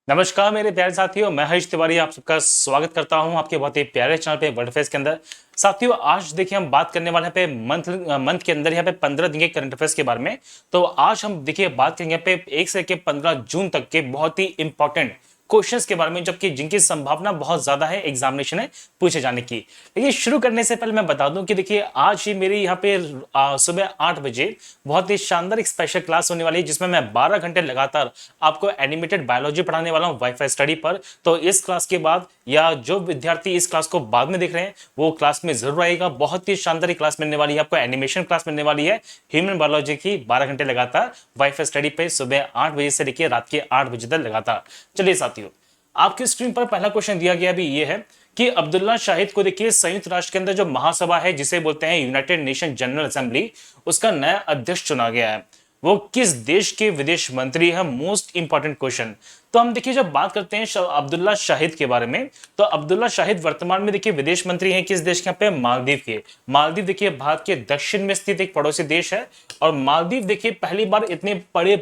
नमस्कार मेरे प्यारे साथियों, मैं हरीश तिवारी आप सबका स्वागत करता हूं आपके बहुत ही प्यारे चैनल पे वर्ल्ड अफेयर्स के अंदर। साथियों, आज देखिए हम बात करने वाले हैं पे मंथ के अंदर यहाँ पे 15 दिन के करंट अफेयर्स के बारे में। तो आज हम देखिए बात करेंगे यहाँ पे 1 से लेकर 15 जून तक के बहुत ही इंपॉर्टेंट क्वेश्चंस के बारे में, जबकि जिनकी संभावना बहुत ज्यादा है एग्जामिनेशन में पूछे जाने की। देखिए शुरू करने से पहले मैं बता दूं कि देखिए आज ही मेरी यहाँ पे सुबह 8 बजे बहुत ही शानदार एक स्पेशल क्लास होने वाली है, जिसमें मैं 12 घंटे लगातार आपको एनिमेटेड बायोलॉजी पढ़ाने वाला हूँ वाईफाई स्टडी पर। तो इस क्लास के बाद या जो विद्यार्थी इस क्लास को बाद में देख रहे हैं वो क्लास में जरूर आएगा। बहुत ही शानदार क्लास मिलने वाली है आपको, एनिमेशन क्लास मिलने वाली है ह्यूमन बायोलॉजी की 12 घंटे लगातार वाईफाई स्टडी पे सुबह 8 बजे से लेकर रात के 8 बजे तक लगातार। चलिए साथियों, आपकी स्क्रीन पर पहला क्वेश्चन दिया गया अभी ये है कि अब्दुल्ला शाहिद को देखिए संयुक्त राष्ट्र के अंदर जो महासभा है जिसे बोलते हैं यूनाइटेड नेशन जनरल असेंबली, उसका नया अध्यक्ष चुना गया है। वो किस देश के विदेश मंत्री है? Most important question. तो हम देखिए जब बात करते हैं अब्दुल्ला शाहिद के बारे में, तो अब्दुल्ला शाहिद वर्तमान में देखिए विदेश मंत्री हैं किस देश के? यहाँ पे मालदीव के। मालदीव देखिए भारत के दक्षिण में स्थित एक पड़ोसी देश है और मालदीव देखिए पहली बार इतने बड़े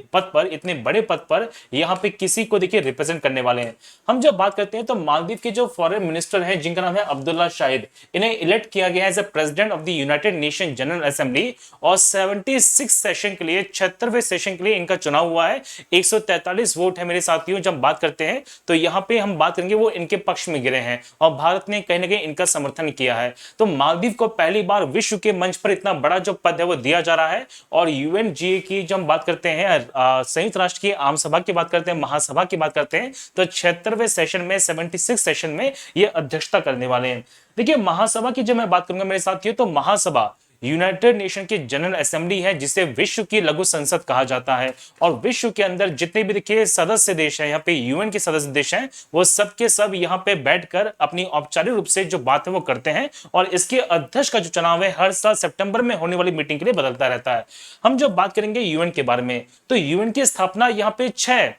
पद पर यहाँ पे किसी को देखिए रिप्रेजेंट करने वाले हैं। हम जब बात करते हैं तो मालदीव के जो फॉरेन मिनिस्टर हैं जिनका नाम है अब्दुल्ला शाहिद, इन्हें इलेक्ट किया गया as a president of the United Nation General Assembly और 76 सेशन के लिए 76वें सेशन के लिए इनका चुनाव हुआ है। 143 वोट है मेरे साथियों। जब बात करते हैं तो यहां पे हम बात करेंगे वो इनके पक्ष में गिरे हैं और भारत ने कहीं ना कहीं इनका समर्थन किया है। तो मालदीव को पहली बार विश्व के मंच पर इतना बड़ा जो पद है वो दिया जा रहा है। और यूएनजीए की जब बात करते हैं संयुक्त राष्ट्र की आम सभा की बात करते हैं, महासभा की बात करते हैं, तो 76वें सेशन में 76 सेशन में ये अध्यक्षता करने वाले हैं। देखिए महासभा की जब मैं बात करूंगा मेरे साथियों, तो महासभा यूनाइटेड नेशन की जनरल असेंबली है जिसे विश्व की लघु संसद कहा जाता है। और विश्व के अंदर जितने भी देखिए सदस्य देश हैं, यहाँ पे यूएन के सदस्य देश हैं, वो सब के सब यहाँ पे बैठकर अपनी औपचारिक रूप से जो बात है वो करते हैं। और इसके अध्यक्ष का जो चुनाव है हर साल सितंबर में होने वाली मीटिंग के लिए बदलता रहता है। हम जब बात करेंगे यूएन के बारे में, तो यूएन की स्थापना यहाँ पे 6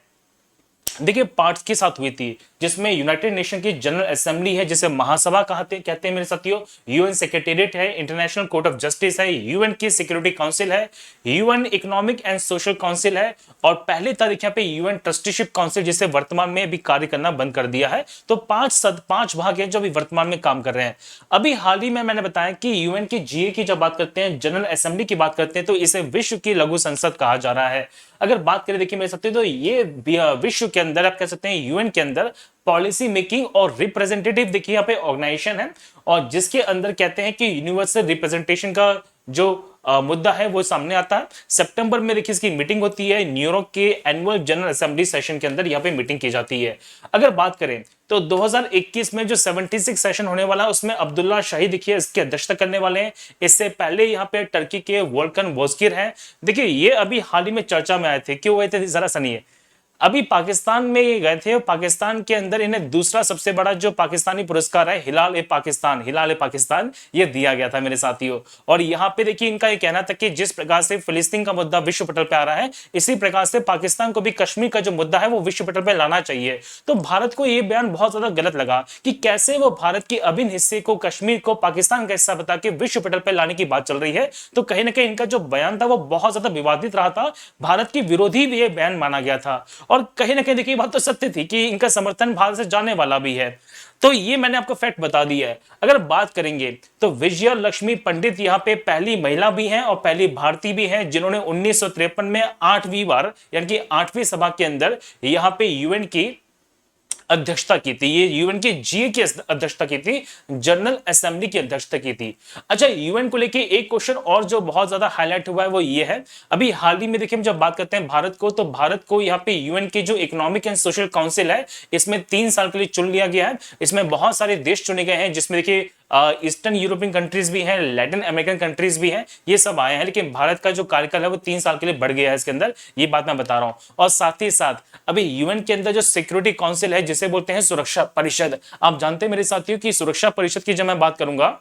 देखिए पार्ट्स के साथ हुई थी, जिसमें यूनाइटेड नेशन की जनरल असेंबली है जिसे महासभा कहते हैं मेरे साथियों, यूएन सेक्रेटेरिएट है, इंटरनेशनल कोर्ट ऑफ जस्टिस है, यूएन की सिक्योरिटी काउंसिल है, UN economic and social council है और पहले था देखिए पे यूएन ट्रस्टीशिप काउंसिल जिसे वर्तमान में भी कार्य करना बंद कर दिया है। तो 5 भाग हैं जो अभी वर्तमान में काम कर रहे हैं। अभी हाल ही में मैंने बताया कि यूएन की जीए की जब बात करते हैं, जनरल असेंबली की बात करते हैं, तो इसे विश्व की लघु संसद कहा जा रहा है। अगर बात करें देखिए मेरे साथियों, तो ये विश्व के अंदर आप कह सकते हैं यूएन के अंदर पॉलिसी मेकिंग और रिप्रेजेंटेटिव देखिए यहाँ पे ऑर्गेनाइजेशन है और जिसके अंदर कहते हैं कि यूनिवर्सल रिप्रेजेंटेशन का जो मुद्दा है वो सामने आता है। सितंबर में देखिए इसकी मीटिंग होती है, न्यूयॉर्क के एनुअल जनरल असेंबली सेशन के अंदर यहाँ पे मीटिंग की जाती है। अगर बात करें तो 2021 में जो 76 सेशन होने वाला है उसमें अब्दुल्ला शाहिद देखिए इसकी अध्यक्षता करने वाले हैं। इससे पहले यहाँ पे टर्की के वोल्कन बोस्किर हैं। देखिए ये अभी हाल ही में चर्चा में आए थे, क्यों गए थे जरा सुनिए। अभी पाकिस्तान में ये गए थे और पाकिस्तान के अंदर इन्हें दूसरा सबसे बड़ा जो पाकिस्तानी पुरस्कार है हिलाल ए पाकिस्तान ये दिया गया था मेरे साथियों। और यहाँ पे देखिए इनका ये कहना था कि जिस प्रकार से फिलिस्तीन का मुद्दा विश्व पटल पे आ रहा है, इसी प्रकार से पाकिस्तान को भी कश्मीर का जो मुद्दा है वो विश्व पटल पे लाना चाहिए। तो भारत को ये बयान बहुत ज्यादा गलत लगा कि कैसे वो भारत के अभिन्न हिस्से को, कश्मीर को पाकिस्तान का हिस्सा बता के विश्व पटल पे लाने की बात चल रही है। तो कहीं ना कहीं इनका जो बयान था वो बहुत ज्यादा विवादित रहा था, भारत की विरोधी भी ये बयान माना गया था। और कहीं ना कहीं देखिए बात तो सत्य थी कि इनका समर्थन भारत से जाने वाला भी है। तो ये मैंने आपको फैक्ट बता दिया है। अगर बात करेंगे तो विजया लक्ष्मी पंडित यहाँ पे पहली महिला भी हैं और पहली भारतीय भी हैं जिन्होंने 1953 में 8वीं बार यानी कि 8वीं सभा के अंदर यहाँ पे यूएन की अध्यक्षता की थी। ये यूएन की जीए की अध्यक्षता की थी, जनरल असेंबली की अध्यक्षता की थी। अच्छा, यूएन को लेके एक क्वेश्चन और जो बहुत ज्यादा हाईलाइट हुआ है वो ये है, अभी हाल ही में देखिए हम जब बात करते हैं भारत को, तो भारत को यहाँ पे यूएन की जो इकोनॉमिक एंड सोशल काउंसिल है इसमें 3 साल के लिए चुन लिया गया है। इसमें बहुत सारे देश चुने गए हैं जिसमें देखिए ईस्टर्न यूरोपियन कंट्रीज भी हैं, लैटिन अमेरिकन कंट्रीज भी हैं, ये सब आए हैं। लेकिन भारत का जो कार्यकाल है वो 3 साल के लिए बढ़ गया है इसके अंदर, ये बात मैं बता रहा हूं। और साथ ही साथ अभी यूएन के अंदर जो सिक्योरिटी काउंसिल है जिसे बोलते हैं सुरक्षा परिषद, आप जानते हैं मेरे साथियों की सुरक्षा परिषद की जब मैं बात करूंगा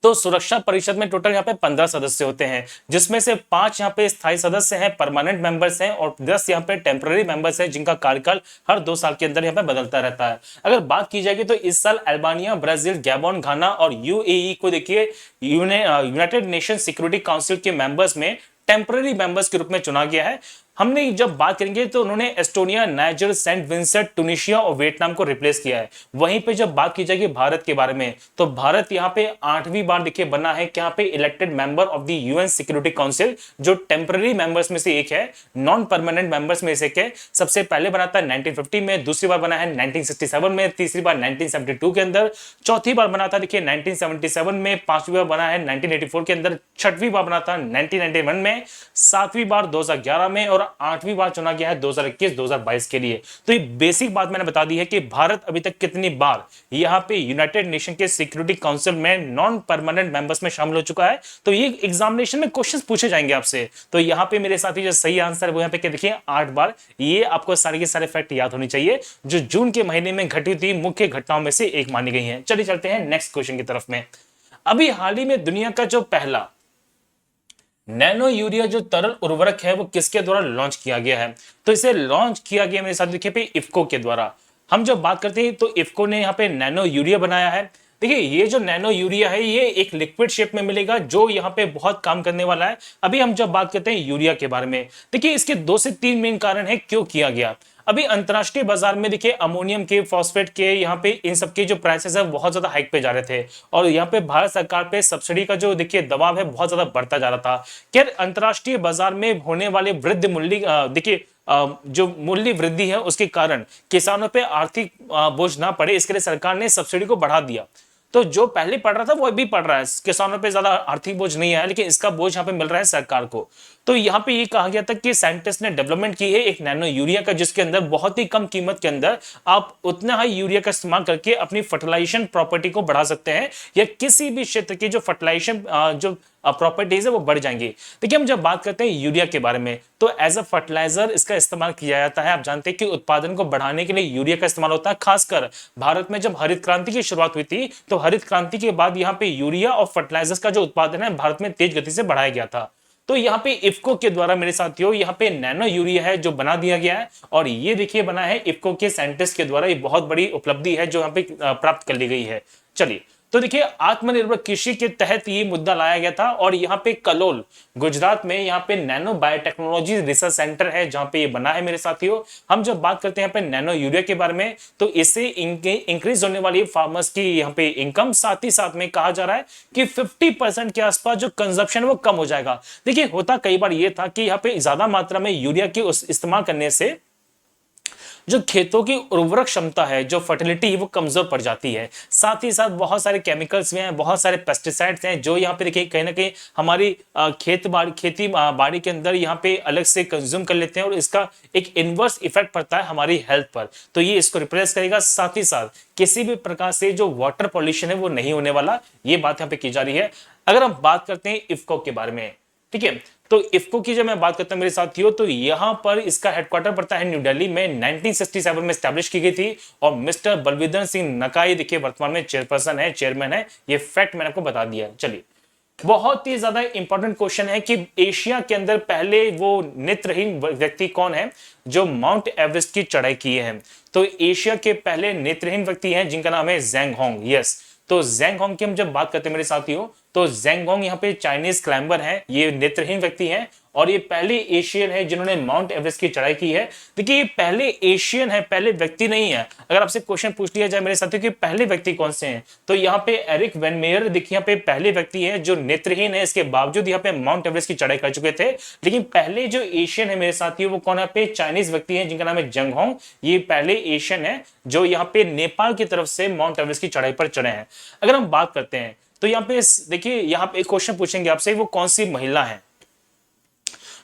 तो सुरक्षा परिषद में टोटल यहाँ पे 15 सदस्य होते हैं, जिसमें से 5 यहाँ पे स्थायी सदस्य हैं, परमानेंट मेंबर्स हैं और 10 यहाँ पे टेम्पररी मेंबर्स हैं जिनका कार्यकाल हर 2 साल के अंदर यहाँ पे बदलता रहता है। अगर बात की जाएगी तो इस साल अल्बानिया, ब्राजील, गैबोन, घाना और यूएई को देखिए यूनाइटेड नेशन सिक्योरिटी काउंसिल के मेंबर्स में टेम्पररी मेंबर्स के रूप में चुना गया है। हमने जब बात करेंगे तो उन्होंने Estonia, Niger, Saint Vincent, Tunisia और वियतनाम को रिप्लेस किया है। वहीं पे जब बात की जाएगी भारत के बारे में, तो भारत यहाँ पे 8वीं बार देखिए बना है यहाँ पे elected member of the UN security council, जो टेम्पररी मेंबर्स में से एक है, नॉन परमानेंट मेंबर्स में से एक है। सबसे पहले बना था 1950 में, दूसरी बार बना है 1967 में, तीसरी बार 1972 के अंदर, चौथी बार बना था देखिए 1977 में, पांचवी बार बना है 1984 के अंदर, छठवीं बार बना था 1991 में, सातवीं बार 2011 में और आठवीं बार चुना गया है 2021-2022 के लिए। तो ये बेसिक बात मैंने बता दी है कि भारत अभी तक कितनी बार यहां पे यूनाइटेड नेशन के सिक्योरिटी काउंसिल में नॉन परमानेंट मेंबर्स में शामिल हो चुका है। तो ये एग्जामिनेशन में क्वेश्चंस पूछे जाएंगे आपसे। तो यहां पे मेरे साथी जो सही आंसर है वो यहां पे देखिए 8 बार। ये आपको सारे के सारे फैक्ट याद होने चाहिए जो जून के महीने में घटी थी मुख्य घटनाओं में से एक मानी गई है। चलिए चलते हैं नेक्स्ट क्वेश्चन की तरफ में। अभी हाल ही में दुनिया का जो पहला नैनो यूरिया जो तरल उर्वरक है वो किसके द्वारा लॉन्च किया गया है? तो इसे लॉन्च किया गया मेरे साथ देखिए पे इफ्को के द्वारा। हम जब बात करते हैं तो इफ्को ने यहाँ पे नैनो यूरिया बनाया है। देखिए ये जो नैनो यूरिया है ये एक लिक्विड शेप में मिलेगा जो यहाँ पे बहुत काम करने वाला है। अभी हम जब बात करते हैं यूरिया के बारे में, देखिए इसके 2 से 3 मेन कारण है क्यों किया गया। अभी अंतरराष्ट्रीय बाजार में देखिए अमोनियम के, फॉस्फेट के, यहाँ पे इन सब के जो प्राइसेस है बहुत ज्यादा हाइक पे जा रहे थे और यहाँ पे भारत सरकार पे सब्सिडी का जो देखिए दबाव है बहुत ज्यादा बढ़ता जा रहा था। खैर अंतरराष्ट्रीय बाजार में होने वाले वृद्धि मूल्य देखिए जो मूल्य वृद्धि है उसके कारण किसानों पे आर्थिक बोझ ना पड़े, इसके लिए सरकार ने सब्सिडी को बढ़ा दिया। तो जो पहले पड़ रहा था वो अभी पड़ रहा है, किसानों पे ज्यादा आर्थिक बोझ नहीं आया, लेकिन इसका बोझ यहाँ पे मिल रहा है सरकार को। तो यहाँ पे ये कहा गया था कि साइंटिस्ट ने डेवलपमेंट की है एक नैनो यूरिया का, जिसके अंदर बहुत ही कम कीमत के अंदर आप उतना ही यूरिया का इस्तेमाल करके अपनी फर्टिलाइजेशन प्रॉपर्टी को बढ़ा सकते हैं या किसी भी क्षेत्र की जो फर्टिलाइजेशन जो प्रॉपर्टीज है वो बढ़ जाएंगी। देखिए हम जब बात करते हैं यूरिया के बारे में तो एज अ फर्टिलाइजर इसका इस्तेमाल किया जाता है। आप जानते हैं कि उत्पादन को बढ़ाने के लिए यूरिया का इस्तेमाल होता है। खासकर भारत में जब हरित क्रांति की शुरुआत हुई थी तो हरित क्रांति के बाद यहाँ पे यूरिया और फर्टिलाइजर्स का जो उत्पादन है भारत में तेज गति से बढ़ाया गया था। तो यहाँ पे इफ्को के द्वारा मेरे साथियों यहाँ पे नैनो यूरिया है जो बना दिया गया है और ये देखिए बना है इफ्को के साइंटिस्ट के द्वारा। ये बहुत बड़ी उपलब्धि है जो यहाँ पे प्राप्त कर ली गई है। चलिए तो देखिए आत्मनिर्भर कृषि के तहत ये मुद्दा लाया गया था और यहाँ पे कलोल गुजरात में यहाँ पे नैनो बायोटेक्नोलॉजी रिसर्च सेंटर है जहां पे ये बना है मेरे साथियों। हम जब बात करते हैं यहाँ पे नैनो यूरिया के बारे में तो इससे इंक्रीज होने वाली फार्मर्स की यहाँ पे इनकम, साथ ही साथ में कहा जा रहा है कि 50% के आसपास जो कंजप्शन वो कम हो जाएगा। देखिए होता कई बार ये था कि यहाँ पे ज्यादा मात्रा में यूरिया की इस्तेमाल करने से जो खेतों की उर्वरक क्षमता है, जो फर्टिलिटी है वो कमजोर पड़ जाती है। साथ ही साथ बहुत सारे केमिकल्स भी हैं, बहुत सारे पेस्टिसाइड्स हैं जो यहाँ पे देखिए कहीं ना कहीं हमारी खेती बाड़ी के अंदर यहाँ पे अलग से कंज्यूम कर लेते हैं और इसका एक इनवर्स इफेक्ट पड़ता है हमारी हेल्थ पर। तो ये इसको रिप्लेस करेगा। साथ ही साथ किसी भी प्रकार से जो वाटर पॉल्यूशन है वो नहीं होने वाला, ये बात यहाँ पे की जा रही है। अगर हम बात करते हैं इफ्को के बारे में, ठीक है, तो इफ्को की जब मैं बात करता हूं मेरे साथियों तो यहां पर इसका हेडक्वार्टर पड़ता है न्यू दिल्ली में, 1967 में स्टैब्लिश की गई थी और मिस्टर बलविंदर सिंह नकाई देखिए वर्तमान में चेयरमैन है। ये फैक्ट मैंने आपको बता दिया। चलिए बहुत ही ज्यादा इंपॉर्टेंट क्वेश्चन है कि एशिया के अंदर पहले वो नेत्रहीन व्यक्ति कौन है जो माउंट एवरेस्ट की चढ़ाई किए हैं। तो एशिया के पहले नेत्रहीन व्यक्ति हैं जिनका नाम है ज़ेंग होंग। यस, तो ज़ेंग होंग की हम जब बात करते हैं मेरे साथियों तो ज़ेंग होंग यहाँ पे चाइनीज क्लाइंबर हैं, ये नेत्रहीन व्यक्ति हैं और ये पहले एशियन है जिन्होंने माउंट एवरेस्ट की चढ़ाई की है। देखिए ये पहले एशियन है, पहले व्यक्ति नहीं है। अगर आपसे क्वेश्चन पूछ लिया जाए मेरे साथियों कि पहले व्यक्ति कौन से हैं तो यहाँ पे एरिक वैन मेयर देखिए यहाँ पे पहले व्यक्ति है जो नेत्रहीन है, इसके बावजूद यहाँ पे माउंट एवरेस्ट की चढ़ाई कर चुके थे। लेकिन पहले जो एशियन है मेरे साथियों वो कौन है पे चाइनीज व्यक्ति है जिनका नाम है ज़ेंग होंग। ये पहले एशियन है जो यहाँ पे नेपाल की तरफ से माउंट एवरेस्ट की चढ़ाई पर चढ़े हैं। अगर हम बात करते हैं तो यहाँ पे देखिए यहाँ पे एक क्वेश्चन पूछेंगे आपसे, वो कौन सी महिला है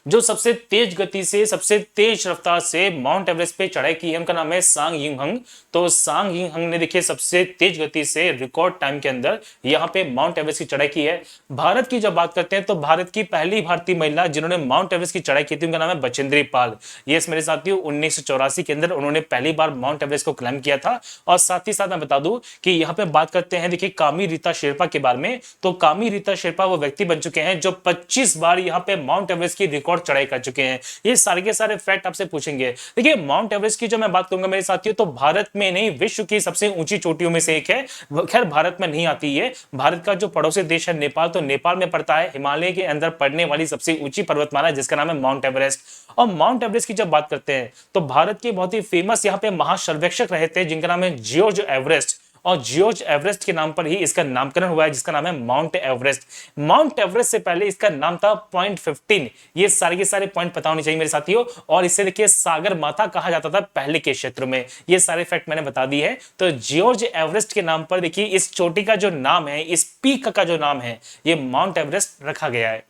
जो सबसे तेज गति से, सबसे तेज रफ्तार से माउंट एवरेस्ट पे चढ़ाई की है। उनका नाम है सांग यिंग हंग। तो सांग यिंग हंग ने देखिए सबसे तेज गति से रिकॉर्ड टाइम के अंदर यहाँ पे माउंट एवरेस्ट की चढ़ाई की है। भारत की जब बात करते हैं तो भारत की पहली भारतीय महिला जिन्होंने माउंट एवरेस्ट की चढ़ाई की थी उनका नाम है बचेंद्री पाल। ये मेरे साथियों 1984 के अंदर उन्होंने पहली बार माउंट एवरेस्ट को क्लाइम किया था। और साथ ही साथ मैं बता दूं कि यहाँ पे बात करते हैं देखिए कामी रीता शेरपा के बारे में। तो कामी रीता शेरपा वो व्यक्ति बन चुके हैं जो 25 बार यहाँ पे माउंट एवरेस्ट की रिकॉर्ड चढ़ाई कर चुके हैं। ये सारे के सारे फैक्ट आपसे पूछेंगे। देखिए माउंट एवरेस्ट की जो मैं बात करूंगा मेरे साथियों तो भारत में नहीं विश्व की सबसे ऊंची चोटियों में से एक है। खैर भारत में नहीं आती है, भारत का जो पड़ोसी देश है नेपाल, तो नेपाल में पड़ता है हिमालय के अंदर पड़ने वाली सबसे ऊंची पर्वतमाला जिसका नाम है माउंट एवरेस्ट। और माउंट एवरेस्ट की जब बात करते हैं तो भारत के बहुत ही फेमस यहाँ पे महासर्वेक्षक रहे थे जिनका नाम है जॉर्ज एवरेस्ट, और जॉर्ज एवरेस्ट के नाम पर ही इसका नामकरण हुआ है जिसका नाम है माउंट एवरेस्ट। माउंट एवरेस्ट से पहले इसका नाम था पॉइंट 15। ये सारे के सारे पॉइंट पता होने चाहिए मेरे साथियों। और इसे देखिए सागर माथा कहा जाता था पहले के क्षेत्र में। ये सारे फैक्ट मैंने बता दिए हैं। तो जॉर्ज एवरेस्ट के नाम पर देखिए इस चोटी का जो नाम है, इस पीक का जो नाम है, ये माउंट एवरेस्ट रखा गया है।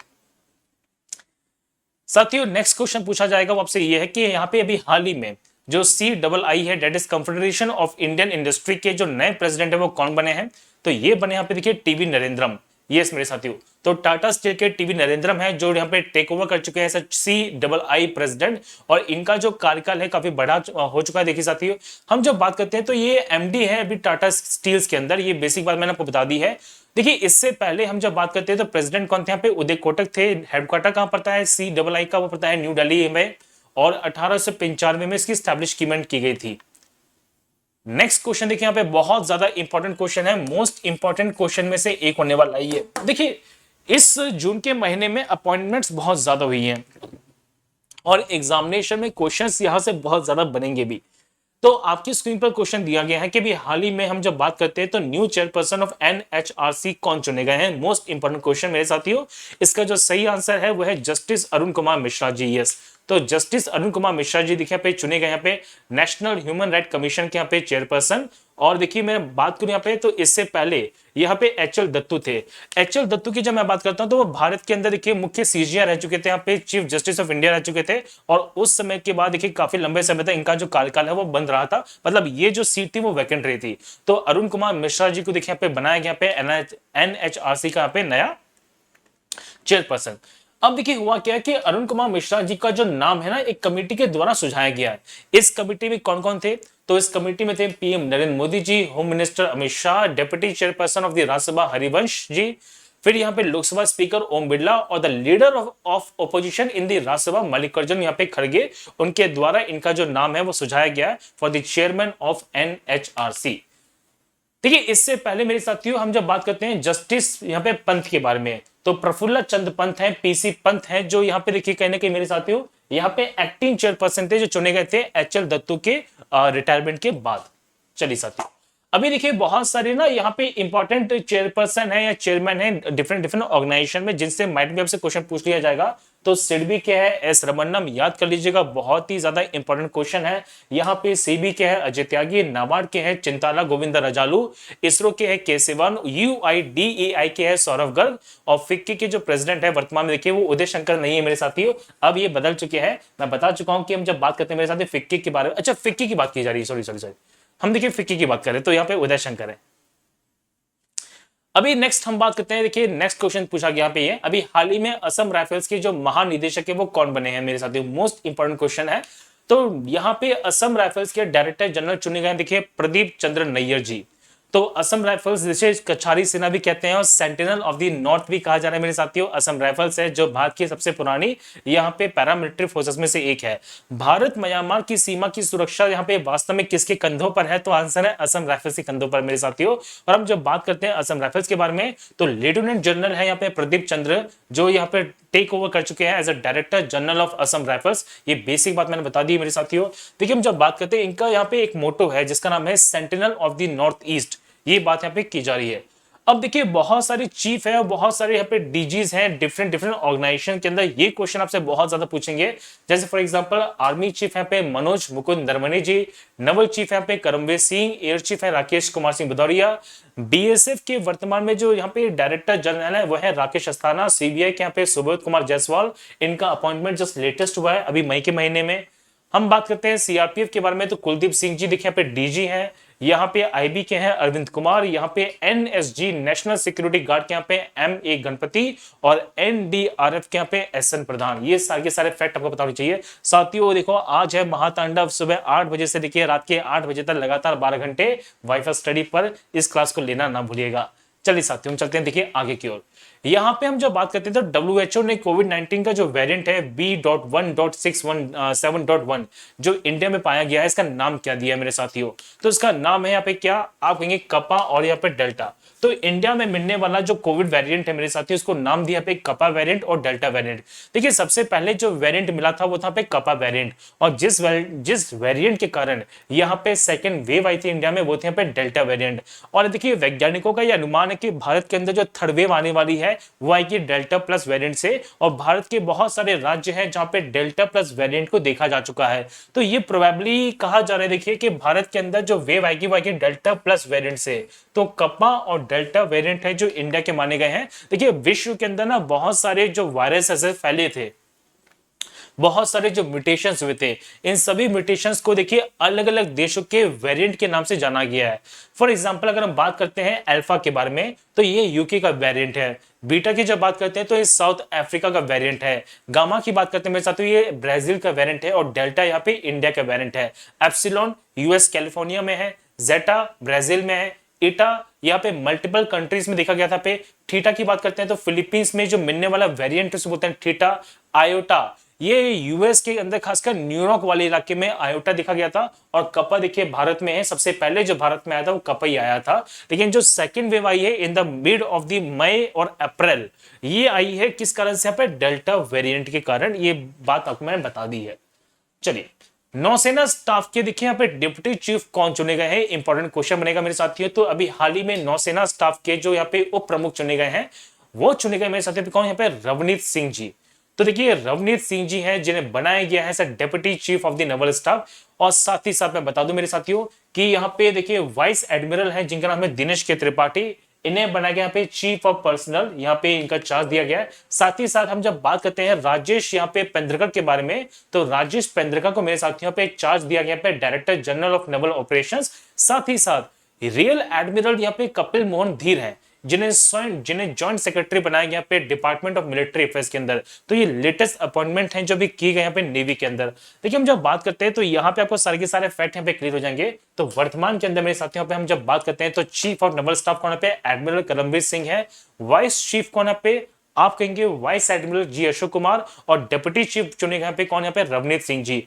साथियों नेक्स्ट क्वेश्चन पूछा जाएगा वो आपसे ये है कि यहाँ पे अभी हाल ही में जो CII है, that is Confederation of Indian Industry के जो नए प्रेसिडेंट है वो कौन बने हैं? तो ये बने यहाँ पे देखिए टीवी नरेंद्रम। यस मेरे साथियों, तो टाटा स्टील के टीवी नरेंद्रम है जो यहाँ पे टेक ओवर कर चुके हैं CII प्रेसिडेंट, और इनका जो कार्यकाल है काफी बड़ा हो चुका है। देखिए साथियों, हम जब बात करते हैं तो ये MD है अभी टाटा स्टील्स के अंदर। ये बेसिक बात मैंने आपको बता दी है। देखिए इससे पहले हम जब बात करते हैं तो प्रेसिडेंट कौन थे यहाँ पे? उदय कोटक थे। हेडक्वार्टर कहां पड़ता है CII का? वो पड़ता है न्यू दिल्ली में, और 1895 में इसकी स्टैब्लिशमेंट की गई थी। नेक्स्ट क्वेश्चन देखिए, यहाँ पे बहुत ज्यादा इंपॉर्टेंट क्वेश्चन है, मोस्ट इंपॉर्टेंट क्वेश्चन में से एक होने वाला है। देखिए इस जून के महीने में अपॉइंटमेंट्स बहुत ज्यादा हुई हैं और एग्जामिनेशन में क्वेश्चंस यहां से बहुत ज्यादा बनेंगे भी। तो आपकी स्क्रीन पर क्वेश्चन दिया गया है कि भी हाल ही में हम जब बात करते हैं तो न्यू चेयरपर्सन ऑफ NHRC कौन चुने गए हैं? मोस्ट इंपॉर्टेंट क्वेश्चन मेरे साथियों। इसका जो सही आंसर है वो है जस्टिस अरुण कुमार मिश्रा जी। यस, तो जस्टिस अरुण कुमार मिश्रा जी देखिए पे चुने गए यहाँ पे नेशनल ह्यूमन राइट कमीशन के यहाँ पे चेयरपर्सन। और देखिए मैं बात करूं यहाँ पे तो इससे पहले यहाँ पे HL दत्तू थे। HL दत्तू की जब मैं बात करता हूं तो वो भारत के अंदर देखिए मुख्य CJI रह चुके थे, यहाँ पे चीफ जस्टिस ऑफ इंडिया रह चुके थे, और उस समय के बाद देखिए काफी लंबे समय तक इनका जो कार्यकाल है वो बंद रहा था, मतलब ये जो सीट थी वो वैकेंट रही थी। तो अरुण कुमार मिश्रा जी को देखिए यहाँ पे बनाया गया यहाँ पे NHRC का यहाँ पे नया चेयरपर्सन। अब देखिए हुआ क्या है कि अरुण कुमार मिश्रा जी का जो नाम है ना एक कमेटी के द्वारा सुझाया गया है। इस कमेटी में कौन कौन थे? तो इस कमेटी में थे PM Narendra Modi ji, home minister Amit Shah, deputy chairperson of the Rajya Sabha Harivansh ji, फिर यहाँ पे लोकसभा स्पीकर ओम बिरला, और the leader of opposition in the Rajya Sabha Mallikarjun यहाँ पे खड़गे, उनके द्वारा इनका जो नाम है वो सुझाया गया for the chairman of NHRC। देखिए इससे पहले मेरे साथियों हम जब बात करते हैं जस्टिस यहाँ पे पंथ के बारे में, तो प्रफुल्ल चंद्र पंत है, PC पंत है, जो यहाँ पे देखिए कहने के मेरे साथियों यहाँ पे एक्टिंग चेयरपर्सन थे जो चुने गए थे HL दत्तू के रिटायरमेंट के बाद। चलिए साथियों, अभी देखिए बहुत सारे ना यहाँ पे इंपॉर्टेंट चेयरपर्सन है या चेयरमैन है डिफरेंट डिफरेंट ऑर्गेनाइजेशन में, जिनसे माइट भी आपसे क्वेश्चन पूछ लिया जाएगा। तो सिडबी क्या है? S रमन्नम, याद कर लीजिएगा, बहुत ही ज्यादा इंपॉर्टेंट क्वेश्चन है। यहाँ पे सेबी क्या है? अजय त्यागी, नाबार्ड के है चिंताला गोविंदा रजालू, इसरो के है के सिवान, UIDAI के है सौरभ गर्ग, और फिक्की के जो प्रेसिडेंट है वर्तमान में देखिए वो उदय शंकर नहीं है मेरे साथियों, अब ये बदल चुके हैं। मैं बता चुका हूं कि हम जब बात करते हैं मेरे साथी फिक्की के बारे में, अच्छा फिक्की की बात की जा रही है, सॉरी हम देखिए फिक्की की बात करें तो यहाँ पे उदय शंकर है। अभी नेक्स्ट हम बात करते हैं, देखिए नेक्स्ट क्वेश्चन पूछा गया पे ये, अभी हाल ही में असम राइफल्स के जो महानिदेशक है वो कौन बने हैं मेरे साथियों? मोस्ट इंपॉर्टेंट क्वेश्चन है। तो यहाँ पे असम राइफल्स के डायरेक्टर जनरल चुने गए देखिए प्रदीप चंद्र नैयर जी। तो असम राइफल्स जिसे कछारी सेना भी कहते हैं और सेंटिनल ऑफ द नॉर्थ भी कहा जा रहा है मेरे साथियों, असम राइफल्स है जो भारत की सबसे पुरानी यहाँ पे पैरामिलिट्री फोर्सेस में से एक है। भारत म्यांमार की सीमा की सुरक्षा यहाँ पे वास्तव में किसके कंधों पर है? तो आंसर है असम राइफल्स के कंधों पर मेरे साथियों। और हम जब बात करते हैं असम राइफल्स के बारे में तो लेफ्टिनेंट जनरल है यहाँ पे प्रदीप चंद्र, जो यहाँ पे टेक ओवर कर चुके हैं as a director general of Assam Rifles. ये बेसिक बात मैंने बता दी मेरे साथियों। देखिए हम जब बात करते हैं इनका यहाँ पे एक मोटो है जिसका नाम है sentinel of the north east, ये बात यहाँ पे की जा रही है। अब देखिए बहुत सारे चीफ है और बहुत सारे यहाँ पे डीजीज हैं डिफरेंट डिफरेंट ऑर्गेनाइजेशन के अंदर, ये क्वेश्चन आपसे बहुत ज्यादा पूछेंगे। जैसे फॉर एग्जांपल आर्मी चीफ यहाँ पे मनोज मुकुंद नरवणे जी, नवल चीफ यहाँ पे करमवीर सिंह, एयर चीफ है राकेश कुमार सिंह भदौरिया, BSF के वर्तमान में जो यहाँ पे डायरेक्टर जनरल है वो है राकेश अस्थाना, CBI के यहाँ पे सुबोध कुमार जायसवाल, इनका अपॉइंटमेंट जस्ट लेटेस्ट हुआ है अभी मई के महीने में। हम बात करते हैं CRPF के बारे में तो कुलदीप सिंह जी देखिए यहाँ पे DG है, यहाँ पे IB के हैं अरविंद कुमार, यहाँ पे NSG नेशनल सिक्योरिटी गार्ड के यहाँ पे MA गणपति, और NDRF के यहाँ पे SN प्रधान। ये सारे सारे फैक्ट आपको पता होने चाहिए साथियों। देखो आज है महातांडव, सुबह 8 बजे से देखिए रात के 8 बजे तक लगातार 12 घंटे वाइफाई स्टडी पर इस क्लास को लेना ना भूलिएगा। चलिए साथियों हम चलते हैं देखिए आगे की ओर। यहाँ पे हम जब बात करते हैं तो WHO ने कोविड-19 का जो वेरिएंट है B.1.617.1 जो इंडिया में पाया गया है, इसका नाम क्या दिया है मेरे साथियों? तो इसका नाम है यहाँ पे क्या आप कहेंगे कपा और यहाँ पे डेल्टा। तो इंडिया में मिलने वाला जो कोविड वेरिएंट है मेरे साथी, उसको नाम दिया पे कपा वेरिएंट और डेल्टा वेरिएंट। देखिए सबसे पहले जो वेरिएंट मिला था वो था पे कपा वेरिएंट, और जिस वेरिएंट के कारण यहाँ पे सेकेंड वेव आई थी इंडिया में वो थे पे डेल्टा वेरिएंट। और देखिए वैज्ञानिकों का यह अनुमान है कि भारत के अंदर जो थर्ड वेव आने वाली है वो आएगी डेल्टा प्लस वेरिएंट से, और भारत के बहुत सारे राज्य हैं जहां पे डेल्टा प्लस वेरिएंट को देखा जा चुका है। तो ये प्रोबेबली कहा जा रहा है देखिए कि भारत के अंदर जो वेव आएगी वो आएगी डेल्टा प्लस वेरिएंट से। तो कप्पा और डेल्टा वेरिएंट है जो इंडिया के माने गए हैं। देखिए विश्व के अंदर ना बहुत सारे जो वायरस ऐसे फैले थे, बहुत सारे जो म्यूटेशंस हुए थे, इन सभी म्यूटेशंस को देखिए अलग अलग देशों के वेरिएंट के नाम से जाना गया है। फॉर एग्जांपल अगर हम बात करते हैं अल्फा के बारे में तो ये यूके का वेरिएंट है, बीटा की जब बात करते हैं तो ये साउथ अफ्रीका का वेरिएंट है, गामा की बात करते हैं मेरे साथ तो ये ब्राजील का वेरिएंट है, और डेल्टा यहाँ पे इंडिया का वेरिएंट है। एप्सिलॉन यूएस कैलिफोर्निया में है, जेटा ब्राजील में है, ईटा यहाँ पे मल्टीपल कंट्रीज में देखा गया था पे। थीटा की बात करते हैं तो फिलीपींस में जो मिलने वाला वेरिएंट उसे बोलते हैं थीटा। आयोटा ये यूएस के अंदर खासकर न्यूयॉर्क वाले इलाके में आयोटा देखा गया था। और कपा देखिए भारत में है, सबसे पहले जो भारत में आया था वो कपा ही आया था। लेकिन जो सेकंड वेव आई है in the mid of the May और अप्रैल, ये आई है किस कारण से? यहाँ पे डेल्टा वेरिएंट के कारण, ये बात आपको मैंने बता दी है। चलिए नौसेना स्टाफ के देखिए यहाँ पे डिप्टी चीफ कौन चुने गए हैं, इंपॉर्टेंट क्वेश्चन बनेगा मेरे साथियों। तो अभी हाल ही में नौसेना स्टाफ के जो यहाँ पे उप प्रमुख चुने गए हैं वो चुने गए मेरे साथियों कौन? यहाँ पे रवनीत सिंह जी। तो देखिए रवनीत सिंह जी हैं जिन्हें बनाया गया है sir deputy chief of the naval staff. और साथ ही साथ मैं बता दूं मेरे साथियों कि यहाँ पे देखिए वाइस एडमिरल हैं जिनका नाम है दिनेश के त्रिपाठी, इन्हें बनाया गया यहाँ पे चीफ ऑफ पर्सनल, यहाँ पे इनका चार्ज दिया गया है। साथ ही साथ हम जब बात करते हैं राजेश यहाँ पे पेंद्रकर के बारे में, तो राजेश पेंद्रकर को मेरे साथियों पे एक चार्ज दिया गया पे director general of naval operations. साथ ही साथ रियल एडमिरल यहाँ पे कपिल मोहन धीर है जिन्हें जॉइंट सेक्रेटरी बनाया गया पे डिपार्टमेंट ऑफ मिलिट्री अफेयर्स के अंदर। तो ये लेटेस्ट अपॉइंटमेंट हैं जो भी की गई यहाँ पे नेवी के अंदर। देखिए हम जब बात करते हैं तो यहाँ पे आपको सारे के सारे फैक्ट यहाँ पे क्लियर हो जाएंगे। तो वर्तमान के अंदर मेरे साथियों पे हम जब बात करते हैं तो चीफ ऑफ नेवल स्टाफ कौन पे? एडमिरल करमबीर सिंह है। वाइस चीफ कौन पे? आप कहेंगे vice admiral G Ashok Kumar. और डिप्टी चीफ चुने गए पे कौन? यहाँ पे रवनीत सिंह जी।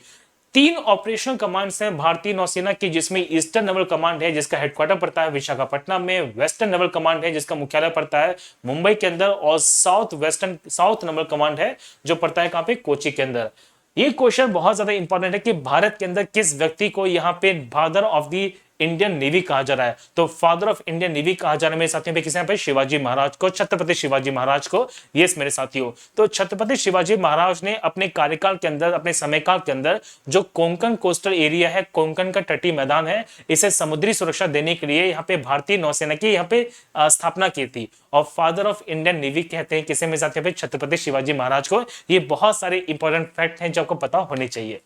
तीन ऑपरेशनल कमांड्स हैं भारतीय नौसेना की, जिसमें ईस्टर्न नेवल कमांड है जिसका हेडक्वार्टर पड़ता है विशाखापट्टनम में, वेस्टर्न नेवल कमांड है जिसका मुख्यालय पड़ता है मुंबई के अंदर, और साउथ नेवल कमांड है जो पड़ता है कहां पे? कोची के अंदर। ये क्वेश्चन बहुत ज्यादा इंपॉर्टेंट है कि भारत के अंदर किस व्यक्ति को यहाँ पे father of the Indian navy कहा जा रहा है। तो फादर ऑफ इंडियन नेवी कहा जा रहा है मेरे साथियों पे किसे? यहाँ पे शिवाजी महाराज को, छत्रपति शिवाजी महाराज को। यस मेरे साथियों, तो छत्रपति शिवाजी महाराज ने अपने कार्यकाल के अंदर, अपने समयकाल के अंदर जो कोंकण कोस्टल एरिया है, कोंकण का तटीय मैदान है, इसे समुद्री सुरक्षा देने के लिए यहाँ पे भारतीय नौसेना की यहाँ पे स्थापना की थी। और फादर ऑफ इंडियन नेवी कहते हैं किसे मेरे साथियों पे? छत्रपति शिवाजी महाराज को। ये बहुत सारे इंपॉर्टेंट फैक्ट हैं जो आपको पता होने चाहिए।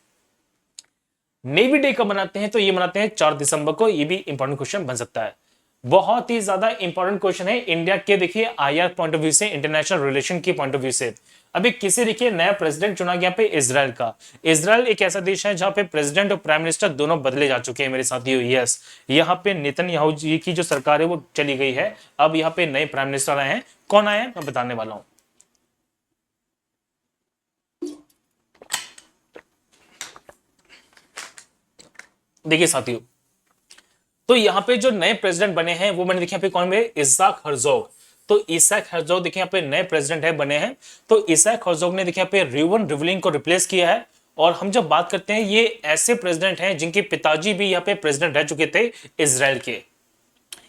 नेवी डे कब मनाते हैं? तो ये मनाते हैं 4 दिसंबर को। ये भी इंपॉर्टेंट क्वेश्चन बन सकता है, बहुत ही ज्यादा इंपॉर्टेंट क्वेश्चन है इंडिया के देखिए आईआर पॉइंट ऑफ व्यू से, इंटरनेशनल रिलेशन की पॉइंट ऑफ व्यू से। अभी किसी देखिए नया प्रेसिडेंट चुना गया पे इजराइल का। इजराइल एक ऐसा देश है जहां पे प्रेसिडेंट और प्राइम मिनिस्टर दोनों बदले जा चुके हैं मेरे साथियों। यस, यहाँ पे नेतन्याहू जी की जो सरकार है वो चली गई है, अब यहाँ पे नए प्राइम मिनिस्टर आए हैं। कौन आए हैं मैं बताने वाला हूं। देखिए साथियों, तो यहाँ पे जो नए प्रेसिडेंट बने हैं वो मैंने देखिए यहाँ पे कौन है? Isaac Herzog. तो इसाक हर्जोग देखिए यहाँ पे नए प्रेसिडेंट है बने हैं। तो इसाक हर्जोग ने देखिए यहाँ पे रिवन रिवलिंग को रिप्लेस किया है। और हम जब बात करते हैं ये ऐसे प्रेसिडेंट हैं जिनके पिताजी भी यहाँ पे प्रेसिडेंट रह चुके थे इजराइल के,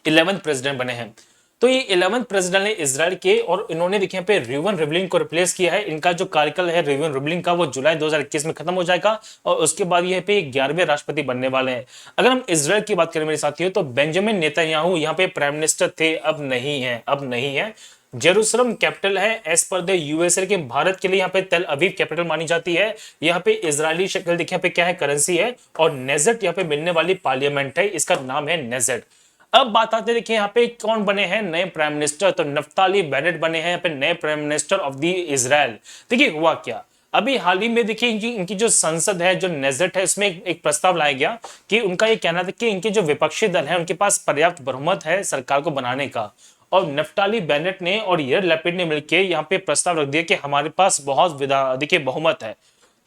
11th प्रेसिडेंट बने हैं। तो ये 11th प्रेसिडेंट है इजराइल के, और इन्होंने देखिए यहाँ पे रिवन रिवलिंग को रिप्लेस किया है। इनका जो कार्यकाल है रिवन रिवलिंग का वो जुलाई 2021 में खत्म हो जाएगा, और उसके बाद ये पे 11वें राष्ट्रपति बनने वाले हैं। अगर हम इजराइल की बात करें मेरे साथियों तो बेंजामिन नेतन्याहू यहाँ पे प्राइम मिनिस्टर थे, अब नहीं है, अब नहीं है। जेरूसलम कैपिटल है एज पर द यूएसए, लेकिन भारत के लिए यहाँ पे तेल अवीव कैपिटल मानी जाती है। यहाँ पे इजरायली शक्ल देखिए यहाँ पे क्या है? करेंसी है। और नेजेट यहाँ पे मिलने वाली पार्लियामेंट है, इसका नाम है नेजेट। अब बात आते देखिए यहाँ पे कौन बने हैं नए प्राइम मिनिस्टर। तो नफ्ताली बेनेट बने हैं यहाँ पे नए prime minister of the Israel. देखिए हुआ क्या, अभी हाल ही में देखिए इनकी जो संसद है, जो नेजेट है, उसमें एक प्रस्ताव लाया गया कि उनका ये कहना था कि इनके जो विपक्षी दल है उनके पास पर्याप्त बहुमत है सरकार को बनाने का। और नफ्ताली बेनेट ने और यार लैपिड ने मिलकर यहाँ पे प्रस्ताव रख दिया कि हमारे पास बहुत देखिए बहुमत है।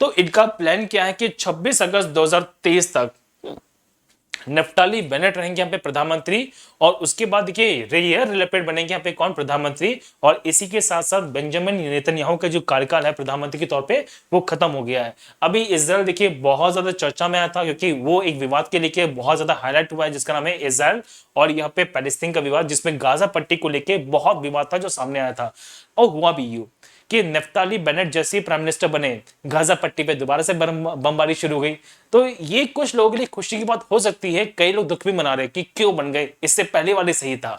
तो इनका प्लान क्या है कि 26 अगस्त 2023 तक नफ्ताली बेनेट रहेंगे यहाँ पे प्रधानमंत्री। और उसके बाद देखिए याइर लैपिड बनेंगे यहाँ पे कौन, प्रधानमंत्री। और इसी के साथ साथ बेंजामिन नेतन्याहू का जो कार्यकाल है प्रधानमंत्री के तौर पे वो खत्म हो गया है। अभी इसराइल देखिए बहुत ज्यादा चर्चा में आया था, क्योंकि वो एक विवाद के लेके बहुत ज्यादा हाईलाइट हुआ है, जिसका नाम है इसराइल और यहाँ पे पैलेस्तीन का विवाद, जिसमें गाजा पट्टी को लेके बहुत विवाद था जो सामने आया था। और हुआ भी यूं कि नफ्ताली बेनेट जैसे ही प्राइम मिनिस्टर बने, गाजा पट्टी पे दोबारा से बमबारी शुरू हो गई। तो ये कुछ लोगों के लिए खुशी की बात हो सकती है, कई लोग दुख भी मना रहे कि क्यों बन गए, इससे पहले वाले सही था।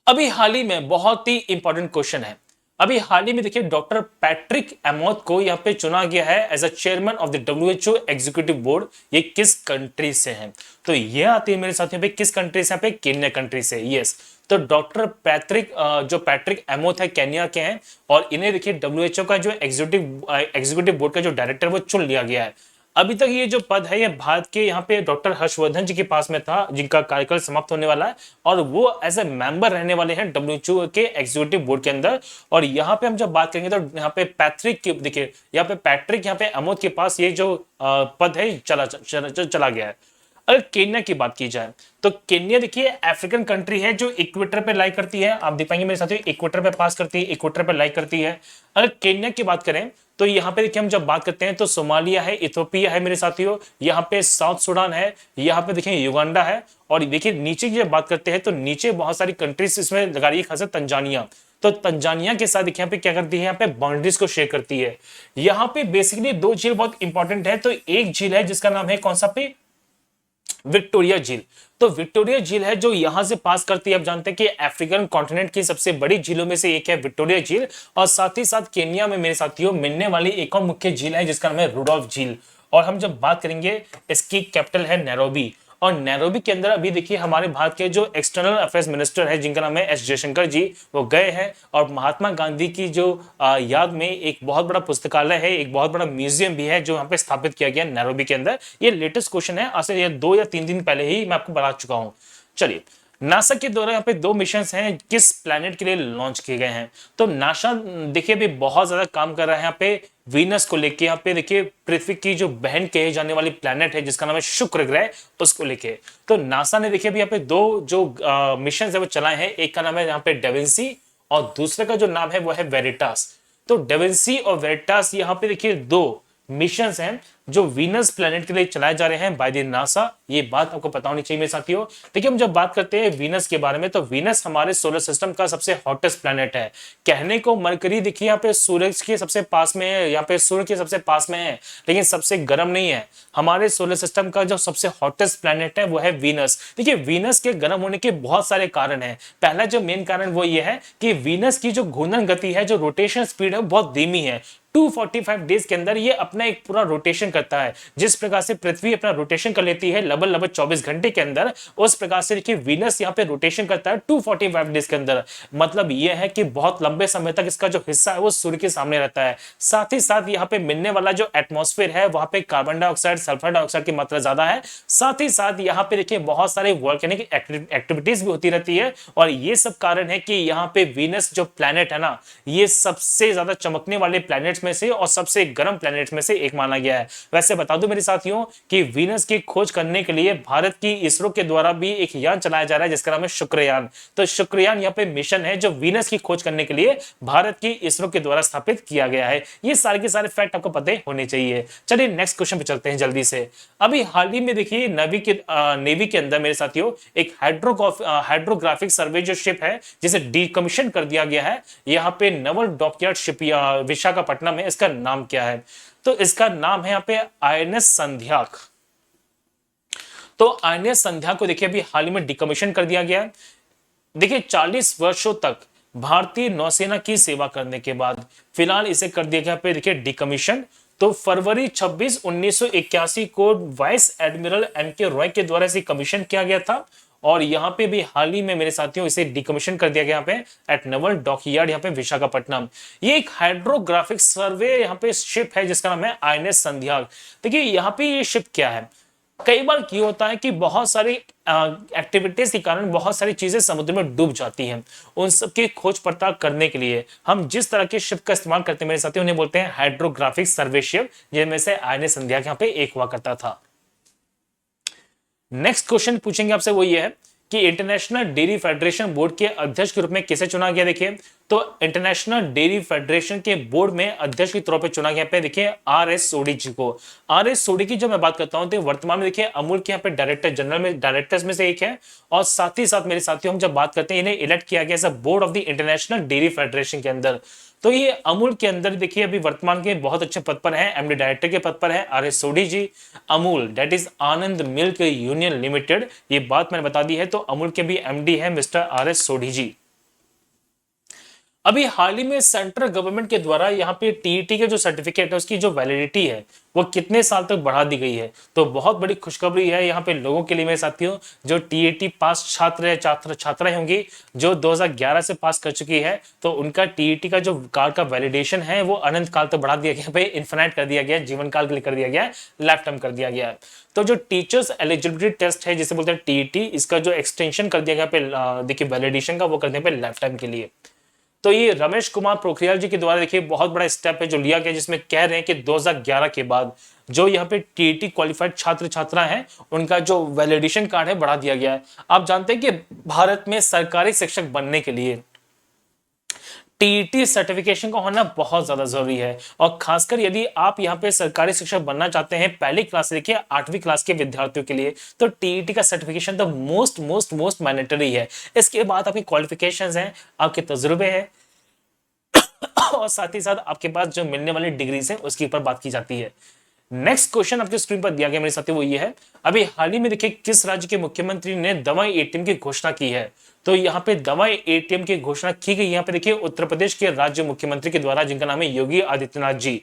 अभी हाल ही में बहुत ही इंपॉर्टेंट क्वेश्चन है। अभी हाल ही में देखिए डॉक्टर पैट्रिक एमोथ को यहाँ पे चुना गया है as a chairman of the WHO executive board. ये किस कंट्री से हैं? तो ये आती है मेरे साथियों पे, किस कंट्री से? यहाँ पे केन्या कंट्री से। यस, तो डॉक्टर पैट्रिक एमोथ है, केन्या के हैं। और इन्हें देखिए डब्ल्यूएचओ का जो एग्जीक्यूटिव बोर्ड का जो डायरेक्टर वो चुन लिया गया है। अभी तक ये जो पद है ये भारत के यहाँ पे डॉक्टर हर्षवर्धन जी के पास में था, जिनका कार्यकाल समाप्त होने वाला है, और वो एज ए मेंबर रहने वाले हैं डब्ल्यूएचओ के एग्जीक्यूटिव बोर्ड के अंदर। और यहाँ पे हम जब बात करेंगे तो यहाँ पे पैट्रिक की देखिए, यहाँ पे पैट्रिक यहाँ पे एमोथ के पास ये जो पद है चला गया है। अगर केन्या की बात की जाए तो केन्या देखिए अफ्रीकन कंट्री है जो इक्वेटर पे लाई करती है। आप देख पाएंगे मेरे साथियों, इक्वेटर पे पास करती है, इक्वेटर पे लाई करती है। अगर केन्या की बात करें तो यहाँ पे देखिए हम जब बात करते हैं तो सोमालिया है, इथियोपिया है मेरे साथियों, यहाँ पे साउथ सुडान है, यहाँ पे देखिए युगांडा है। और देखिए नीचे की जब बात करते हैं तो नीचे बहुत सारी कंट्रीज इसमें लगा रही है, खासकर तंजानिया। तो तंजानिया के साथ देखिए यहाँ पे क्या करती है, यहाँ पे बाउंड्रीज को शेयर करती है। यहाँ पे बेसिकली दो झील बहुत इंपॉर्टेंट है। तो एक झील है जिसका नाम है कौन सा पे, विक्टोरिया झील। तो विक्टोरिया झील है जो यहां से पास करती है। आप जानते हैं कि अफ्रीकन कॉन्टिनेंट की सबसे बड़ी झीलों में से एक है विक्टोरिया झील। और साथ ही साथ केन्या में मेरे साथियों मिलने वाली एक और मुख्य झील है जिसका नाम है रुडोल्फ झील। और हम जब बात करेंगे, इसकी कैपिटल है नैरोबी। और नैरोबी के अंदर अभी देखिए हमारे भारत के जो एक्सटर्नल अफेयर्स मिनिस्टर है जिनका नाम है एस जयशंकर जी, वो गए हैं। और महात्मा गांधी की जो याद में एक बहुत बड़ा पुस्तकालय है, एक बहुत बड़ा म्यूजियम भी है जो यहाँ पे स्थापित किया गया नैरोबी के अंदर। ये लेटेस्ट क्वेश्चन है, आज से ये 2 या 3 दिन पहले ही मैं आपको बता चुका हूँ। चलिए, नासा के द्वारा यहाँ पे 2 मिशन हैं किस प्लेनेट के लिए लॉन्च किए गए हैं? तो नासा देखिए अभी बहुत ज्यादा काम कर रहा है यहाँ पे वीनस को लेके। यहाँ पे देखिए पृथ्वी की जो बहन कहे जाने वाली प्लेनेट है जिसका नाम है शुक्र ग्रह, उसको लेके। तो नासा ने देखिए अभी यहाँ पे 2 जो मिशन है वो चलाए हैं। एक का नाम है यहाँ पे डेविंसी और दूसरे का जो नाम है वो है वेरिटास। तो डेविंसी और वेरिटास यहाँ पे देखिए 2 मिशंस हैं जो वीनस प्लेनेट के लिए चलाए जा रहे हैं बाय द नासा। ये बात आपको पता होनी चाहिए मेरे साथियों। देखिए हम जब बात करते हैं वीनस के बारे में तो वीनस हमारे सोलर सिस्टम का सबसे हॉटेस्ट प्लेनेट है। कहने को मरकरी देखिए यहाँ पे सूरज के सबसे पास में है, यहाँ पे सूर्य के सबसे पास में है, लेकिन सबसे गर्म नहीं है। हमारे सोलर सिस्टम का जो सबसे हॉटेस्ट प्लेनेट है वो है वीनस। देखिए वीनस के गर्म होने के बहुत सारे कारण हैं। पहला जो मेन कारण वो ये है कि वीनस की जो घूर्णन गति है, जो रोटेशन स्पीड है, बहुत धीमी है। 245 डेज के अंदर ये अपना एक पूरा रोटेशन करता है। जिस प्रकार से पृथ्वी अपना रोटेशन कर लेती है लगभग 24 घंटे के अंदर, उस प्रकार से देखिए वीनस यहाँ पे रोटेशन करता है 245 डेज के अंदर। मतलब ये है कि बहुत लंबे समय तक इसका जो हिस्सा है वो सूर्य के सामने रहता है। साथ ही साथ यहाँ पे मिलने वाला जो एटमॉस्फेयर है वहां पे कार्बन डाइऑक्साइड, सल्फर डाइऑक्साइड की मात्रा ज्यादा है। साथ ही साथ यहाँ पे देखिए बहुत सारे वोल्केनिक एक्टिविटीज भी होती रहती है। और ये सब कारण है कि यहाँ पे वीनस जो प्लैनेट है ना, ये सबसे ज्यादा चमकने वाले प्लैनेट्स में से और सबसे गर्म प्लैनेट्स में से एक माना गया है। वैसे बता दूं मेरे साथियों कि वीनस की खोज करने के लिए भारत की इसरो के द्वारा भी एक यान चलाया जा रहा है जिसका नाम है शुक्रयान। तो शुक्रयान यहाँ पे मिशन है जो वीनस की खोज करने के लिए भारत की इसरो के द्वारा स्थापित किया गया है। ये सारे के सारे फैक्ट आपको पता होने चाहिए। चलिए नेक्स्ट क्वेश्चन पे चलते हैं जल्दी से। अभी हाल ही में देखिए नेवी के अंदर मेरे साथियों एक हाइड्रोग्राफिक सर्वे जो शिप है जिसे डीकमीशन कर दिया गया है यहाँ पे नवल डॉकयार्ड शिप विशाखापट्टनम में। इसका नाम क्या है? तो इसका नाम है यहाँ पे आईएनएस संध्याक। तो आईएनएस संध्याक को देखिए अभी हाल ही में डिकमीशन कर दिया गया है। देखिए 40 वर्षों तक भारतीय नौसेना की सेवा करने के बाद फिलहाल इसे कर दिया गया पे देखिए डिकमीशन। तो फरवरी 26 1981 को वाइस एडमिरल एम.के. रॉय के द्वारा इसे कमीशन किया गया था। और यहाँ पे भी हाल ही में मेरे साथियों इसे डिकमीशन कर दिया गया यहाँ पे एट नवल डॉकयार्ड यहाँ पे विशाखापट्टनम। ये एक हाइड्रोग्राफिक सर्वे यहाँ पे शिप है जिसका नाम है आईएनएस संध्याक। देखिए यहाँ पे ये शिप क्या है, कई बार क्या होता है कि बहुत सारी एक्टिविटीज के कारण बहुत सारी चीजें समुद्र में डूब जाती हैं। उन सब की खोज पड़ताल करने के लिए हम जिस तरह के शिप का इस्तेमाल करते हैं मेरे साथियों उन्हें बोलते हैं हाइड्रोग्राफिक सर्वे शिप, जिनमें से आईएनएस संध्याक यहाँ पे एक हुआ करता था। नेक्स्ट क्वेश्चन पूछेंगे आपसे वो ये है कि इंटरनेशनल डेयरी फेडरेशन बोर्ड के अध्यक्ष के रूप में किसे चुना गया। देखिए तो इंटरनेशनल डेयरी फेडरेशन के बोर्ड में अध्यक्ष के तौर पे चुना गया पे देखिए आर एस सोडी जी को। आर एस सोडी की जब मैं बात करता हूं तो वर्तमान में देखिए अमूल के यहाँ पे डायरेक्टर जनरल में डायरेक्टर्स में से एक है, और साथ ही साथ मेरे साथियों हम जब बात करते हैं इन्हें इलेक्ट किया गया as board of the international dairy federation के अंदर। तो ये अमूल के अंदर देखिए अभी वर्तमान के बहुत अच्छे पद पर है, एमडी डायरेक्टर के पद पर है R S Sodhi ji. Amul that is Anand milk union limited, ये बात मैंने बता दी है। तो अमूल के भी एमडी है मिस्टर आर एस सोडी जी। अभी हाल ही में सेंट्रल गवर्नमेंट के द्वारा यहाँ पे टीईटी के जो सर्टिफिकेट है उसकी जो वैलिडिटी है वो कितने साल तक बढ़ा दी गई है। तो बहुत बड़ी खुशखबरी है यहाँ पे लोगों के लिए मेरे साथियों, जो टीईटी पास छात्र छात्राएं होंगी जो 2011 से पास कर चुकी है, तो उनका टीईटी का जो काल का वैलिडेशन है वो अनंत काल तक बढ़ा दिया गया है, इन्फिनाइट कर दिया गया है, जीवन काल के लिए कर दिया गया है, लाइफ टाइम कर दिया गया है। तो जो टीचर्स एलिजिबिलिटी टेस्ट है जिसे बोलते हैं टीईटी, इसका जो एक्सटेंशन कर दिया गया पे देखिए वैलिडेशन का, वो कर दिया पे लाइफ टाइम के लिए। तो ये रमेश कुमार पोखरियाल जी के द्वारा देखिए बहुत बड़ा स्टेप है जो लिया गया, जिसमें कह रहे हैं कि 2011 के बाद जो यहाँ पे टीईटी क्वालिफाइड छात्र छात्रा हैं उनका जो वैलिडेशन कार्ड है बढ़ा दिया गया है। आप जानते हैं कि भारत में सरकारी शिक्षक बनने के लिए टीईटी सर्टिफिकेशन का होना बहुत ज्यादा जरूरी है, और खासकर यदि आप यहाँ पे सरकारी शिक्षक बनना चाहते हैं पहली क्लास से लेकर 8वीं क्लास के विद्यार्थियों के लिए, तो टीईटी का सर्टिफिकेशन तो मोस्ट मोस्ट मोस्ट मैंडेटरी है। इसके बाद आपकी क्वालिफिकेशंस हैं, आपके तजुर्बे हैं, और साथ ही साथ आपके पास जो मिलने वाली डिग्रीज है उसके ऊपर बात की जाती है। नेक्स्ट क्वेश्चन आपके स्क्रीन पर दिया गया मेरे साथी, वो ये है अभी हाल ही में देखिए किस राज्य के मुख्यमंत्री ने दवाई एटीएम की घोषणा की है। तो यहाँ पे दवाई एटीएम की घोषणा की गई, यहाँ पे देखिए उत्तर प्रदेश के राज्य मुख्यमंत्री के द्वारा, जिनका नाम है योगी आदित्यनाथ जी।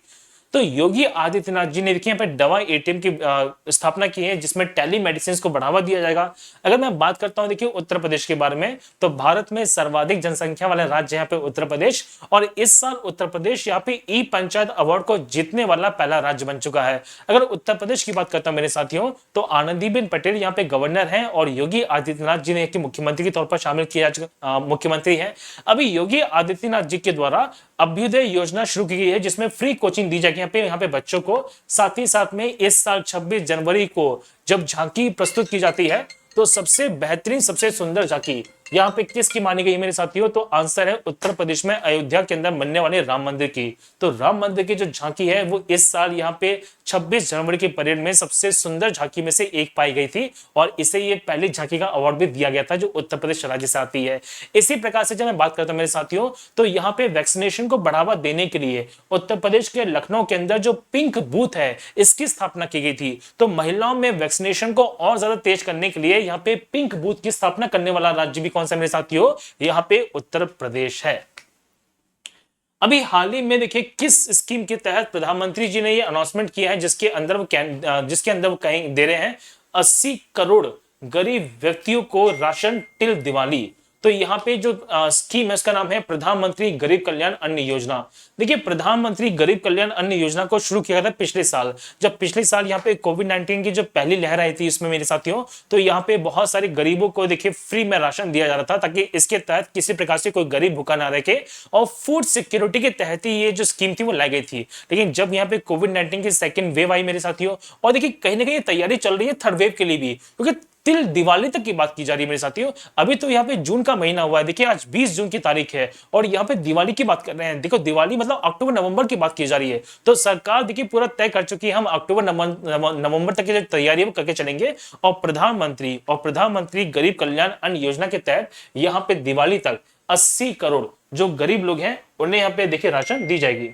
तो योगी आदित्यनाथ जी ने देखिए यहाँ पे दवाई एटीएम की स्थापना की है जिसमें टेली मेडिसिन को बढ़ावा दिया जाएगा। अगर मैं बात करता हूं देखिए उत्तर प्रदेश के बारे में, तो भारत में सर्वाधिक जनसंख्या वाला राज्य यहाँ पे उत्तर प्रदेश, और इस साल उत्तर प्रदेश यहाँ पे ई पंचायत अवार्ड को जीतने वाला पहला राज्य बन चुका है। अगर उत्तर प्रदेश की बात करता हूं मेरे साथियों, तो आनंदीबेन पटेल यहाँ पे गवर्नर है और योगी आदित्यनाथ जी ने मुख्यमंत्री के तौर पर शामिल किया, मुख्यमंत्री है। अभी योगी आदित्यनाथ जी के द्वारा अभ्युदय योजना शुरू की गई है जिसमें फ्री कोचिंग दी जाएगी यहाँ पे बच्चों को। साथ ही साथ में इस साल 26 जनवरी को जब झांकी प्रस्तुत की जाती है, तो सबसे बेहतरीन सबसे सुंदर झांकी यहाँ पे किसकी मानी गई मेरे साथियों, तो आंसर है उत्तर प्रदेश में अयोध्या के अंदर बनने वाले राम मंदिर की। तो राम मंदिर की जो झांकी है वो इस साल यहाँ पे 26 जनवरी की परेड में सबसे सुंदर झांकी में से एक पाई गई थी, और इसे ये पहली झांकी का अवार्ड भी दिया गया था जो उत्तर प्रदेश राज्य से आती है। इसी प्रकार से जब मैं बात करता हूं मेरे साथियों, तो यहाँ पे वैक्सीनेशन को बढ़ावा देने के लिए उत्तर प्रदेश के लखनऊ के अंदर जो पिंक बूथ है इसकी स्थापना की गई थी। तो महिलाओं में वैक्सीनेशन को और ज्यादा तेज करने के लिए यहाँ पे पिंक बूथ की स्थापना करने वाला राज्य भी कौन सा मेरे साथियों, यहाँ पे उत्तर प्रदेश है। अभी हाल ही में देखिए किस स्कीम के तहत प्रधानमंत्री जी ने ये अनाउंसमेंट किया है जिसके अंदर वो कहीं दे रहे हैं 80 करोड़ गरीब व्यक्तियों को राशन टिल दिवाली। तो यहाँ पे जो स्कीम है उसका नाम है प्रधानमंत्री गरीब कल्याण अन्न योजना। देखिए प्रधानमंत्री गरीब कल्याण अन्न योजना को शुरू किया था पिछले साल, जब पिछले साल यहाँ पे कोविड-19 की जो पहली लहर आई थी इसमें मेरे साथियों, तो यहाँ पे बहुत सारे गरीबों को देखिए फ्री में राशन दिया जा रहा था ताकि इसके तहत किसी प्रकार से कोई गरीब भूखा ना रहे, और फूड सिक्योरिटी के तहत ही ये जो स्कीम थी वो लाई गई थी। लेकिन जब यहाँ पे कोविड-19 की सेकेंड वेव आई मेरे साथियों, और देखिए कहीं ना कहीं तैयारी चल रही है थर्ड वेव के लिए भी, क्योंकि तिल दिवाली तक की बात की जा रही है मेरे साथियों। अभी तो यहाँ पे जून का महीना हुआ है, देखिए आज 20 जून की तारीख है और यहाँ पे दिवाली की बात कर रहे हैं। देखो दिवाली मतलब अक्टूबर नवंबर की बात की जा रही है, तो सरकार देखिए पूरा तय कर चुकी है हम अक्टूबर नवंबर तक की जो तैयारी है वो करके चलेंगे, और प्रधानमंत्री गरीब कल्याण अन्न योजना के तहत यहाँ पे दिवाली तक 80 करोड़ जो गरीब लोग हैं उन्हें यहाँ पे देखिए राशन दी जाएगी।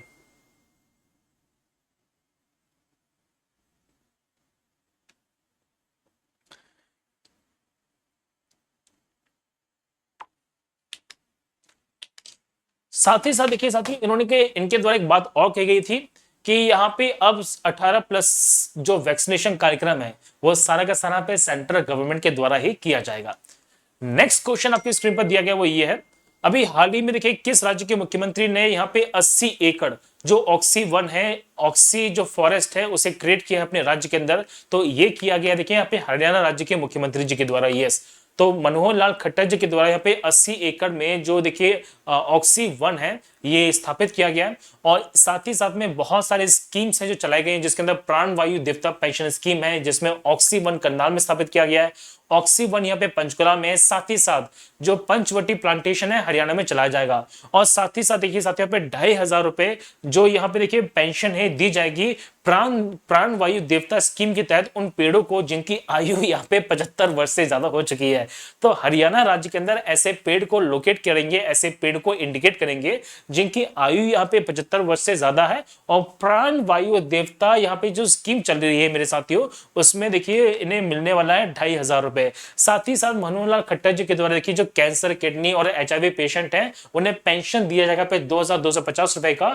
साथ ही साथ देखिए साथी इनके द्वारा एक बात और कही गई थी कि यहाँ पे अब 18 प्लस जो वैक्सीनेशन कार्यक्रम है वो सारा का सारा पे सेंट्रल गवर्नमेंट के द्वारा ही किया जाएगा। नेक्स्ट क्वेश्चन आपकी स्क्रीन पर दिया गया वो ये है, अभी हाल ही में देखिए किस राज्य के मुख्यमंत्री ने यहाँ पे 80 एकड़ जो ऑक्सी वन है, ऑक्सी जो फॉरेस्ट है उसे क्रिएट किया है अपने राज्य के अंदर। तो ये किया गया देखिए यहाँ पे हरियाणा राज्य के मुख्यमंत्री जी के द्वारा। यस, तो मनोहर लाल खट्टर जी के द्वारा यहाँ पे 80 एकड़ में जो देखिए ऑक्सी वन है ये स्थापित किया गया है। और साथ ही साथ में बहुत सारे स्कीम्स हैं जो चलाई गई हैं, जिसके अंदर प्राण वायु देवता पेंशन स्कीम है जिसमें ऑक्सी वन करनाल में स्थापित किया गया है, ऑक्सी वन यहाँ पे पंचकुला में है, साथ ही साथ जो पंचवटी प्लांटेशन है हरियाणा में चलाया जाएगा। और साथ ही साथ देखिए साथ यहाँ पे 2,500 रुपए जो यहाँ पे देखिए पेंशन है दी जाएगी प्राण वायु देवता स्कीम के तहत उन पेड़ों को जिनकी आयु यहाँ पे 75 वर्ष से ज्यादा हो चुकी है। तो हरियाणा राज्य के अंदर ऐसे पेड़ को लोकेट करेंगे, ऐसे पेड़ को इंडिकेट करेंगे जिनकी आयु यहाँ पे 75 वर्ष से ज्यादा है। और प्राण वायु देवता यहाँ पे जो स्कीम चल रही है मेरे साथियों, उसमें देखिए इन्हें मिलने वाला है 2,500 रुपए। साथ ही साथ मनोहर लाल खट्टर जी के द्वारा देखिए जो कैंसर, किडनी और HIV पेशेंट हैं उन्हें पेंशन दिया जाएगा पे 2,250 रुपए का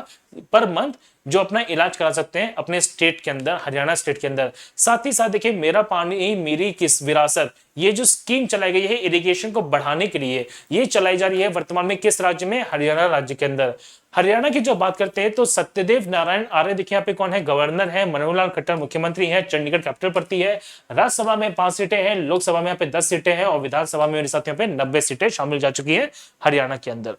पर मंथ, जो अपना इलाज करा सकते हैं अपने स्टेट के अंदर, हरियाणा स्टेट के अंदर। साथ ही साथ देखिए मेरा पानी मेरी किस विरासत, ये जो स्कीम चलाई गई है इरिगेशन को बढ़ाने के लिए, ये चलाई जा रही है वर्तमान में किस राज्य में? हरियाणा राज्य के अंदर। हरियाणा की जो बात करते हैं तो सत्यदेव नारायण आर्य देखिए यहाँ पे कौन है? गवर्नर है। मनोहर लाल खट्टर मुख्यमंत्री है। चंडीगढ़ कैपिटल पड़ती है। राज्यसभा में 5 सीटें हैं, लोकसभा में यहाँ पे 10 सीटें हैं और विधानसभा में मेरे साथ यहाँ पे 90 सीटें शामिल जा चुकी है हरियाणा के अंदर।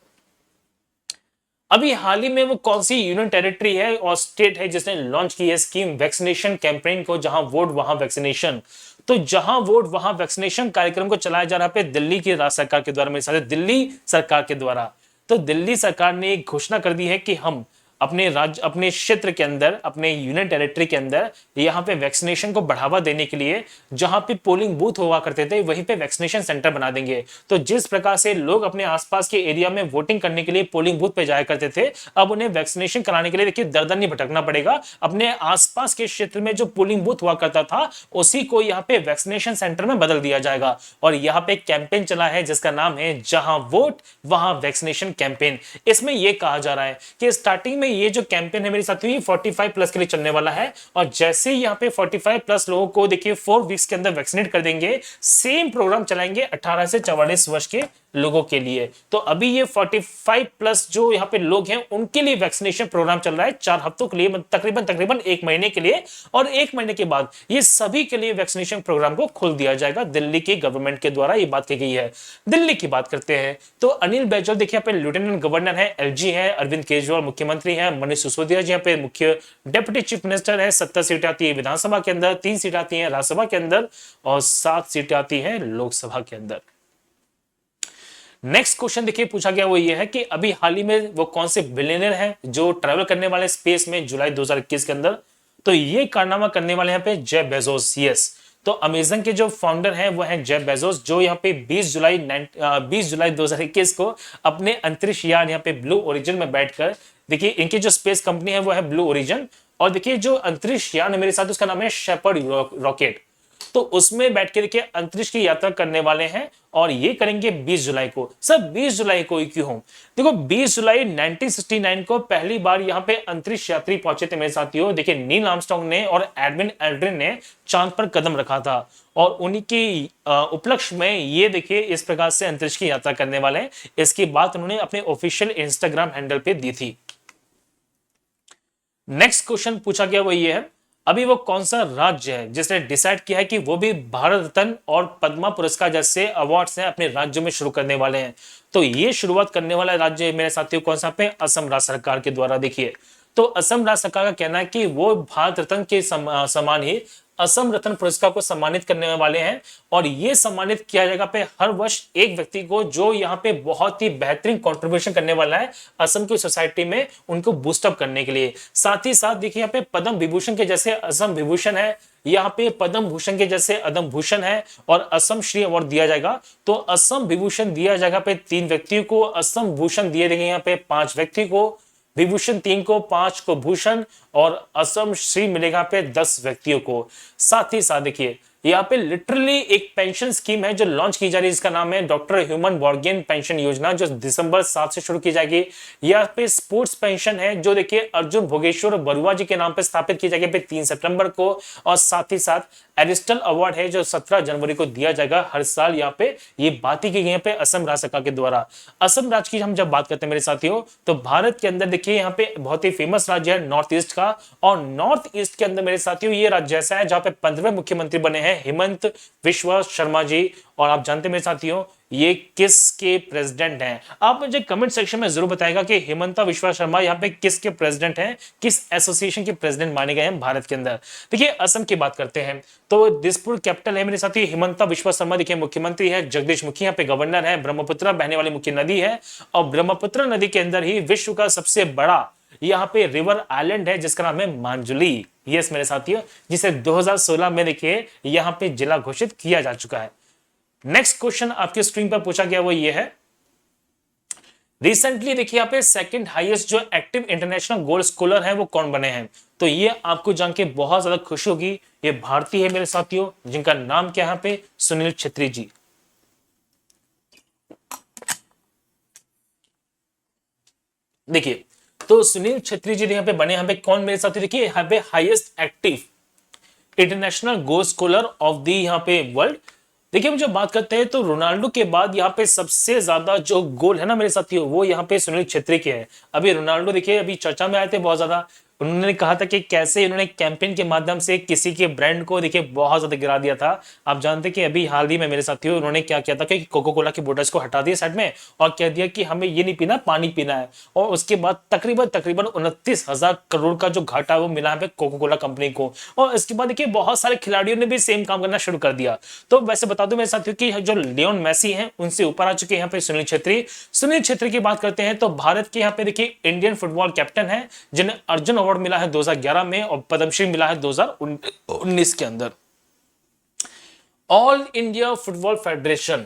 अभी हाल ही में वो कौन सी यूनियन टेरिटरी है और स्टेट है जिसने लॉन्च की है स्कीम वैक्सीनेशन कैंपेन को, जहां वोट वहां वैक्सीनेशन? तो जहां वोट वहां वैक्सीनेशन कार्यक्रम को चलाया जा रहा है दिल्ली की राज्य सरकार के द्वारा, मेरे साथ दिल्ली सरकार के द्वारा। तो दिल्ली सरकार ने एक घोषणा कर दी है कि हम अपने राज्य, अपने क्षेत्र के अंदर, अपने यूनियन टेरिटरी के अंदर यहाँ पे वैक्सीनेशन को बढ़ावा देने के लिए जहां पे पोलिंग बूथ हुआ करते थे वहीं पे वैक्सीनेशन सेंटर बना देंगे। तो जिस प्रकार से लोग अपने आसपास के एरिया में वोटिंग करने के लिए पोलिंग बूथ पे जाया करते थे, अब उन्हें वैक्सीनेशन कराने के लिए देखिए दर-दर नहीं भटकना पड़ेगा। अपने आसपास के क्षेत्र में जो पोलिंग बूथ हुआ करता था उसी को यहाँ पे वैक्सीनेशन सेंटर में बदल दिया जाएगा। और यहाँ पे कैंपेन चला है जिसका नाम है जहां वोट वहां वैक्सीनेशन कैंपेन। इसमें यह कहा जा रहा है कि स्टार्टिंग में ये जो कैंपेन है मेरे साथियों ये 45 प्लस के लिए चलने वाला है। और जैसे ही यहाँ पे 45 प्लस लोगों को देखिए 4 वीक्स के अंदर वैक्सीनेट कर देंगे, सेम प्रोग्राम चलाएंगे 18 से 44 वर्ष के लोगों के लिए। तो अभी ये 45 प्लस जो यहाँ पे लोग हैं उनके लिए वैक्सीनेशन प्रोग्राम चल रहा है 4 हफ्तों के लिए, तकरीबन 1 महीने के लिए। और 1 महीने के बाद ये सभी के लिए वैक्सीनेशन प्रोग्राम को खोल दिया जाएगा। दिल्ली की गवर्नमेंट के द्वारा ये बात की गई है। दिल्ली की बात करते हैं तो अनिल बैजल देखिए यहाँ पे लेफ्टिनेंट गवर्नर है, LG है, अरविंद केजरीवाल मुख्यमंत्री है, मनीष सिसोदिया जी यहाँ पे मुख्य डेप्यूटी चीफ मिनिस्टर है। 70 सीटें आती है विधानसभा के अंदर, 3 सीटें आती है राज्यसभा के अंदर और 7 सीटें आती है लोकसभा के अंदर। नेक्स्ट क्वेश्चन देखिए पूछा गया वो ये है कि अभी हाल ही में वो कौन से बिलियनर हैं जो ट्रैवल करने वाले स्पेस में जुलाई 2021 के अंदर? तो ये कारनामा करने वाले यहाँ पे जेफ बेजोस। यस, तो अमेजन के जो फाउंडर हैं वो हैं जेफ बेजोस, जो यहाँ पे 20 जुलाई 2021 को अपने अंतरिक्ष यान यहाँ पे ब्लू ओरिजिन में बैठकर, देखिए इनकी जो स्पेस कंपनी है वो है ब्लू ओरिजिन, और देखिए जो अंतरिक्ष यान है मेरे साथ उसका नाम है शेपर्ड रॉकेट। तो उसमें बैठ के देखिए अंतरिक्ष की यात्रा करने वाले हैं और ये करेंगे 20 जुलाई को। सर 20 जुलाई को ही क्यों? देखो 20 जुलाई 1969 को पहली बार यहाँ पे अंतरिक्ष यात्री पहुंचे थे मेरे साथियों। देखिए नील आर्मस्ट्रांग ने और एडविन एल्ड्रिन ने चांद पर कदम रखा था और उन्हीं की उपलक्ष्य में ये देखिए इस प्रकार से अंतरिक्ष की यात्रा करने वाले हैं। इसकी बात उन्होंने अपने ऑफिशियल इंस्टाग्राम हैंडल पे दी थी। नेक्स्ट क्वेश्चन पूछा गया वो ये है, अभी वो कौन सा राज्य है जिसने डिसाइड किया है कि वो भी भारत रत्न और पद्मा पुरस्कार जैसे अवार्ड्स हैं अपने राज्य में शुरू करने वाले हैं? तो ये शुरुआत करने वाला राज्य मेरे साथियों कौन सा पे? असम राज्य सरकार के द्वारा। देखिए तो असम राज्य सरकार का कहना है कि वो भारत रत्न के समान ही असम रत्न पुरस्कार को सम्मानित करने वाले हैं और ये सम्मानित किया जाएगा पे हर वर्ष एक व्यक्ति को जो यहाँ पे बहुत ही बेहतरीन कंट्रीब्यूशन करने वाला है असम की सोसाइटी में, उनको बूस्टअप करने के लिए। साथ ही साथ देखिए यहाँ पे पद्म विभूषण के जैसे असम विभूषण है, यहाँ पे पद्म भूषण के जैसे अदम भूषण है और असम श्री अवार्ड दिया जाएगा। तो असम विभूषण दिया जाएगा पे 3 व्यक्तियों को, असम भूषण दिए देंगे यहाँ पे 5 व्यक्ति को, विभूषण 3 को, 5 को भूषण और असम श्री मिलेगा पे 10 व्यक्तियों को। साथ ही साथ देखिए यहाँ पे लिटरली एक पेंशन स्कीम है जो लॉन्च की जा रही है, जिसका नाम है डॉक्टर ह्यूमन बॉर्गेन पेंशन योजना, जो दिसंबर 7 से शुरू की जाएगी। यहाँ पे स्पोर्ट्स पेंशन है जो देखिए अर्जुन भोगेश्वर बरुआ जी के नाम पे स्थापित की जाएगी 3 सितंबर को। और साथ ही साथ एरिस्टल अवार्ड है जो 17 जनवरी को दिया जाएगा हर साल। यहाँ पे ये बात की गई है पे असम राज्य सरकार के द्वारा। असम राज्य की हम जब बात करते हैं मेरे साथियों तो भारत के अंदर देखिए यहाँ पे बहुत ही फेमस राज्य है नॉर्थ ईस्ट का, और नॉर्थ ईस्ट के अंदर मेरे साथियों ये राज्य ऐसा है जहाँ पे 15 मुख्यमंत्री बने हैं हैं हेमंत विश्व शर्मा जी। और आप जानते हैं मेरे साथियों ये किसके प्रेसिडेंट हैं? आप मुझे कमेंट सेक्शन में जरूर बताएगा कि हेमंता विश्व शर्मा यहाँ पे किसके प्रेसिडेंट हैं, किस एसोसिएशन के प्रेसिडेंट माने गए हैं भारत के अंदर। देखिए असम की बात करते हैं तो दिसपुर कैपिटल है मेरे साथी हेमंता विश्व शर्मा। देखिए मुख्यमंत्री है जगदीश मुखी, यहाँ पे गवर्नर है, ब्रह्मपुत्र बहने वाली मुख्य नदी है और ब्रह्मपुत्र नदी के अंदर ही विश्व का सबसे बड़ा यहाँ पे रिवर आइलैंड है जिसका नाम है मांजुली। यस मेरे साथियों, जिसे 2016 में देखिए यहाँ पे जिला घोषित किया जा चुका है। नेक्स्ट क्वेश्चन आपके स्क्रीन पर पूछा गया वो ये है, रिसेंटली देखिए यहाँ पे सेकंड हाईएस्ट जो एक्टिव इंटरनेशनल गोल्ड स्कॉलर है वो कौन बने हैं? तो ये आपको जान के बहुत ज्यादा खुशी होगी, ये भारतीय है मेरे साथियों, जिनका नाम क्या है यहाँ पे सुनील छेत्री जी। देखिए तो सुनील छेत्री जी यहाँ पे बने, यहाँ पे कौन मेरे साथी? देखिए यहाँ पे highest active international gold scholar of the यहाँ पे वर्ल्ड। देखिए हम जब बात करते हैं तो रोनाल्डो के बाद यहाँ पे सबसे ज्यादा जो गोल है ना मेरे साथियों वो यहाँ पे सुनील छेत्री के हैं। अभी रोनाल्डो देखिए अभी चर्चा में आए थे बहुत ज्यादा, उन्होंने कहा था कि कैसे उन्होंने कैंपेन के माध्यम से किसी के ब्रांड को देखिए बहुत ज्यादा गिरा दिया था। आप जानते हैं कि अभी हाल ही में मेरे साथियों उन्होंने क्या किया था कि कोको कोला की बोतल्स को हटा दिया साइड में और कह दिया कि हमें ये नहीं पीना, पानी पीना है। और उसके बाद तकरीबन तकरीबन 29,000 करोड़ का जो घाटा वो मिला है कोको कोला कंपनी को। और इसके बाद देखिए बहुत सारे खिलाड़ियों ने भी सेम काम करना शुरू कर दिया। तो वैसे बता दूं मेरे साथियों कि जो लियोन मेसी हैं उनसे ऊपर आ चुके हैं यहाँ पे सुनील छेत्री। सुनील छेत्री की बात करते हैं तो भारत के यहाँ पे देखिए इंडियन फुटबॉल कैप्टन है जिन्हें अर्जुन अवार्ड मिला है 2011 में और पद्मश्री मिला है 2019 के अंदर। ऑल इंडिया फुटबॉल फेडरेशन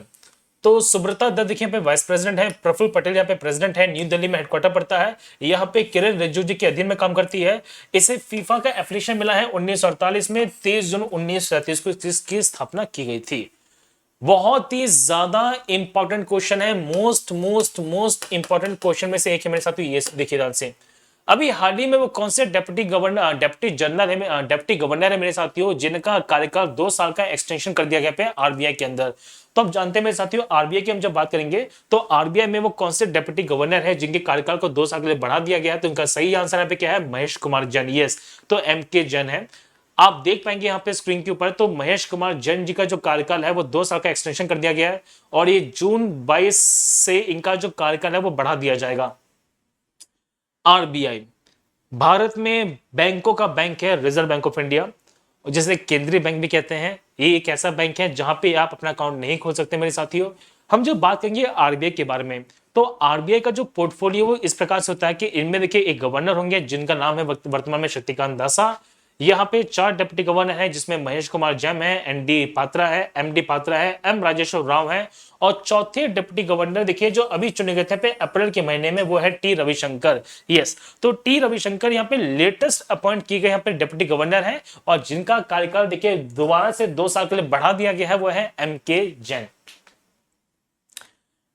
तो सुब्रता दत्त देखिए यहाँ पे वाइस प्रेसिडेंट है, प्रफुल्ल पटेल यहाँ पे प्रेसिडेंट है, न्यू दिल्ली में हेडक्वार्टर पड़ता है। यहाँ पे किरण रिजिजू जी के अधीन में काम करती है। इसे फीफा का एफिलिएशन मिला है 1948 में, 23 जून 1937 को इसकी स्थापना की गई थी। बहुत ही ज्यादा इंपॉर्टेंट क्वेश्चन है, मोस्ट इंपॉर्टेंट क्वेश्चन में से एक है मेरे साथ। ये देखिए ध्यान से, अभी हाल ही में वो कौन से डेप्यूटी गवर्नर है मेरे साथियों जिनका कार्यकाल 2 साल का एक्सटेंशन कर दिया गया पे आरबीआई के अंदर। तो अब जानते हैं मेरे साथियों आरबीआई की हम जब बात करेंगे तो आरबीआई में वो कौन से डेप्यूटी गवर्नर है जिनके कार्यकाल को 2 साल के लिए बढ़ा दिया गया है? तो इनका सही आंसर यहाँ पे क्या है? महेश कुमार जैन। यस, तो एम के जैन है। आप देख पाएंगे यहाँ पे स्क्रीन के ऊपर, तो महेश कुमार जैन जी का जो कार्यकाल है वो 2 साल का एक्सटेंशन कर दिया गया है और ये जून 22 से इनका जो कार्यकाल है वो बढ़ा दिया जाएगा। आरबीआई भारत में बैंकों का बैंक है, रिजर्व बैंक ऑफ इंडिया, जिसे केंद्रीय बैंक भी कहते हैं। ये एक ऐसा बैंक है जहां पे आप अपना अकाउंट नहीं खोल सकते मेरे साथियों। हम जो बात करेंगे आरबीआई के बारे में, तो आरबीआई का जो पोर्टफोलियो वो इस प्रकार से होता है कि इनमें देखिए एक गवर्नर होंगे जिनका नाम है वर्तमान में शक्तिकांत दासा। यहाँ पे 4 डिप्टी गवर्नर हैं जिसमें महेश कुमार जैन है, एमडी पात्रा है, एम राजेश्वर राव है और चौथे डिप्टी गवर्नर देखिए जो अभी चुने गए थे पे अप्रैल के महीने में वो है टी रविशंकर। यस, तो टी रविशंकर यहाँ पे लेटेस्ट अपॉइंट किए गए यहाँ पे डिप्टी गवर्नर है और जिनका कार्यकाल देखिए दोबारा से 2 साल के लिए बढ़ा दिया गया है वो है एम के जैन।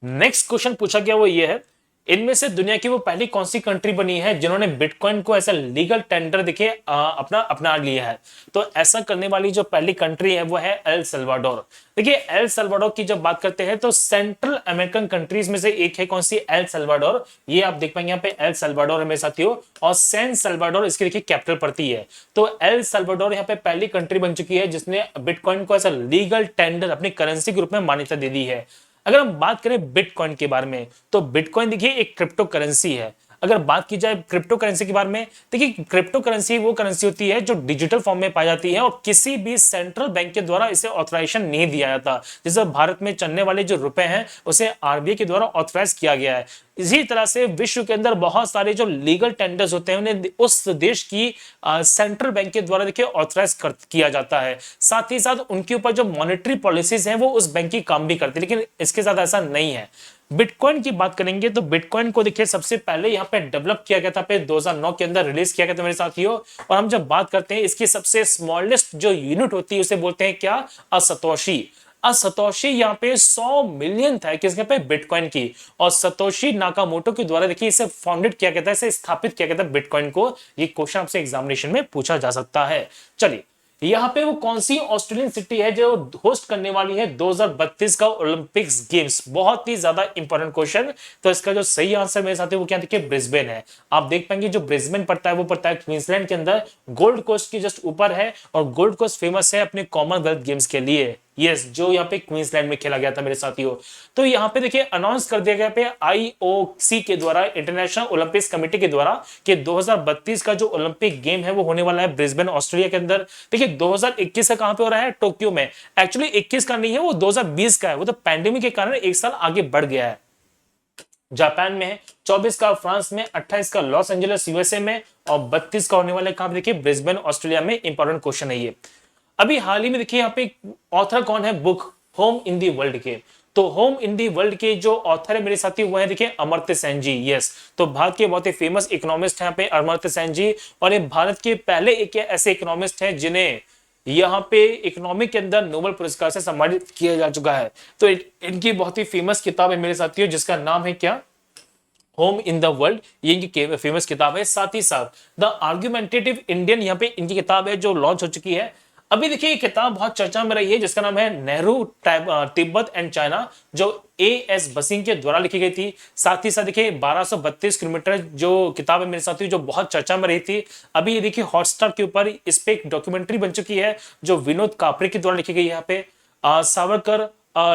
नेक्स्ट क्वेश्चन पूछा गया वो ये है, इनमें से दुनिया की वो पहली कौन सी कंट्री बनी है जिन्होंने बिटकॉइन को ऐसा लीगल टेंडर देखिए अपना लिया है? तो ऐसा करने वाली जो पहली कंट्री है वो है एल सल्वाडोर। देखिए एल सल्वाडोर की जब बात करते हैं तो सेंट्रल अमेरिकन कंट्रीज में से एक है, कौन सी? El Salvador. ये आप देख पाएंगे यहाँ पे एल सल्वाडोर है मेरे साथियों और सैन सल्वाडोर इसकी देखिए कैपिटल पड़ती है। तो एल सल्वाडोर यहाँ पे पहली कंट्री बन चुकी है जिसने बिटकॉइन को ऐसा लीगल टेंडर अपनी करेंसी के रूप में मान्यता दे दी है। अगर हम बात करें बिटकॉइन के बारे में तो बिटकॉइन देखिए एक क्रिप्टो करेंसी है। अगर बात की जाए क्रिप्टो करेंसी के बारे में, देखिए क्रिप्टो करेंसी वो करेंसी होती है जो डिजिटल फॉर्म में पाई जाती है और किसी भी सेंट्रल बैंक के द्वारा इसे ऑथराइजेशन नहीं दिया जाता। जैसे भारत में चलने वाले जो रुपए हैं उसे आरबीआई के द्वारा ऑथराइज किया गया है। इसी तरह से विश्व के अंदर बहुत सारे जो लीगल टेंडर्स होते हैं उन्हें उस देश की सेंट्रल बैंक के द्वारा देखिए ऑथराइज किया जाता है। साथ ही साथ उनके ऊपर जो मॉनेटरी पॉलिसीज हैं वो उस बैंक की काम भी करती है, लेकिन इसके साथ ऐसा नहीं है। बिटकॉइन की बात करेंगे तो बिटकॉइन को देखिए सबसे पहले यहाँ पे डेवलप किया गया था 2009 के अंदर रिलीज किया गया था मेरे साथियों। और हम जब बात करते हैं इसकी सबसे स्मॉलेस्ट जो यूनिट होती है उसे बोलते हैं क्या? असतोशी। असतोशी यहाँ पे 100 मिलियन था किसके पे? बिटकॉइन की। और सतोशी नाकामोटो के द्वारा देखिए इसे फाउंडेड किया गया था, इसे स्थापित किया गया था बिटकॉइन को। ये क्वेश्चन आपसे एग्जामिनेशन में पूछा जा सकता है। चलिए यहाँ पे वो कौन सी ऑस्ट्रेलियन सिटी है जो होस्ट करने वाली है 2032 का ओलंपिक्स गेम्स? बहुत ही ज्यादा इंपॉर्टेंट क्वेश्चन। तो इसका जो सही आंसर मेरे साथ है वो क्या देखिए, ब्रिस्बेन है। आप देख पाएंगे जो ब्रिस्बेन पड़ता है वो पड़ता है क्वींसलैंड के अंदर, गोल्ड कोस्ट की जस्ट ऊपर है। और गोल्ड कोस्ट फेमस है अपने कॉमनवेल्थ गेम्स के लिए, यस, जो यहाँ पे क्वींसलैंड में खेला गया था मेरे साथियों। तो यहाँ पे देखिए अनाउंस कर दिया गया पे आईओसी के द्वारा, इंटरनेशनल ओलंपिक्स कमेटी के द्वारा, कि 2032 का जो ओलंपिक गेम है वो होने वाला है ब्रिस्बेन ऑस्ट्रेलिया के अंदर। देखिए 2021 का कहां पे हो रहा है? टोक्यो में। एक्चुअली 21 का नहीं है, वो 2020 का है, वो तो पैंडेमिक के कारण एक साल आगे बढ़ गया है। जापान में है, 24 का फ्रांस में, 28 का लॉस एंजलिस यूएसए में, और 32 का होने वाला कहां पे देखिए, ब्रिस्बेन ऑस्ट्रेलिया में। इंपॉर्टेंट क्वेश्चन है ये। अभी हाल ही में देखिए यहाँ पे ऑथर कौन है book home in the world के? तो होम इन दी वर्ल्ड के जो ऑथर है मेरे साथी वो है देखिए अमर्त्य सेन जी। यस, तो भारत के बहुत ही फेमस इकोनॉमिस्ट हैं यहाँ पे अमर्त्य सेन जी, और ये भारत के पहले एक ऐसे इकोनॉमिस्ट हैं जिन्हें यहाँ पे इकोनॉमिक के अंदर नोबेल पुरस्कार से सम्मानित किया जा चुका है। तो इनकी बहुत ही फेमस किताब है मेरे साथियों, जिसका नाम है क्या? Home in the world. ये इनकी फेमस किताब है। साथ ही साथ द आर्ग्यूमेंटेटिव इंडियन यहाँ पे इनकी किताब है जो लॉन्च हो चुकी है। अभी देखिए ये किताब बहुत चर्चा में रही है, जिसका नाम है नेहरू तिब्बत एंड चाइना, जो एएस बसिंग के द्वारा लिखी गई थी। साथ ही साथ देखिए 1232 किलोमीटर जो किताब है मेरे साथियों, जो बहुत चर्चा में रही थी। अभी ये देखिए हॉटस्टार के ऊपर इस पे एक डॉक्यूमेंट्री बन चुकी है जो विनोद कापरे के द्वारा लिखी गई है। यहाँ पे सावरकर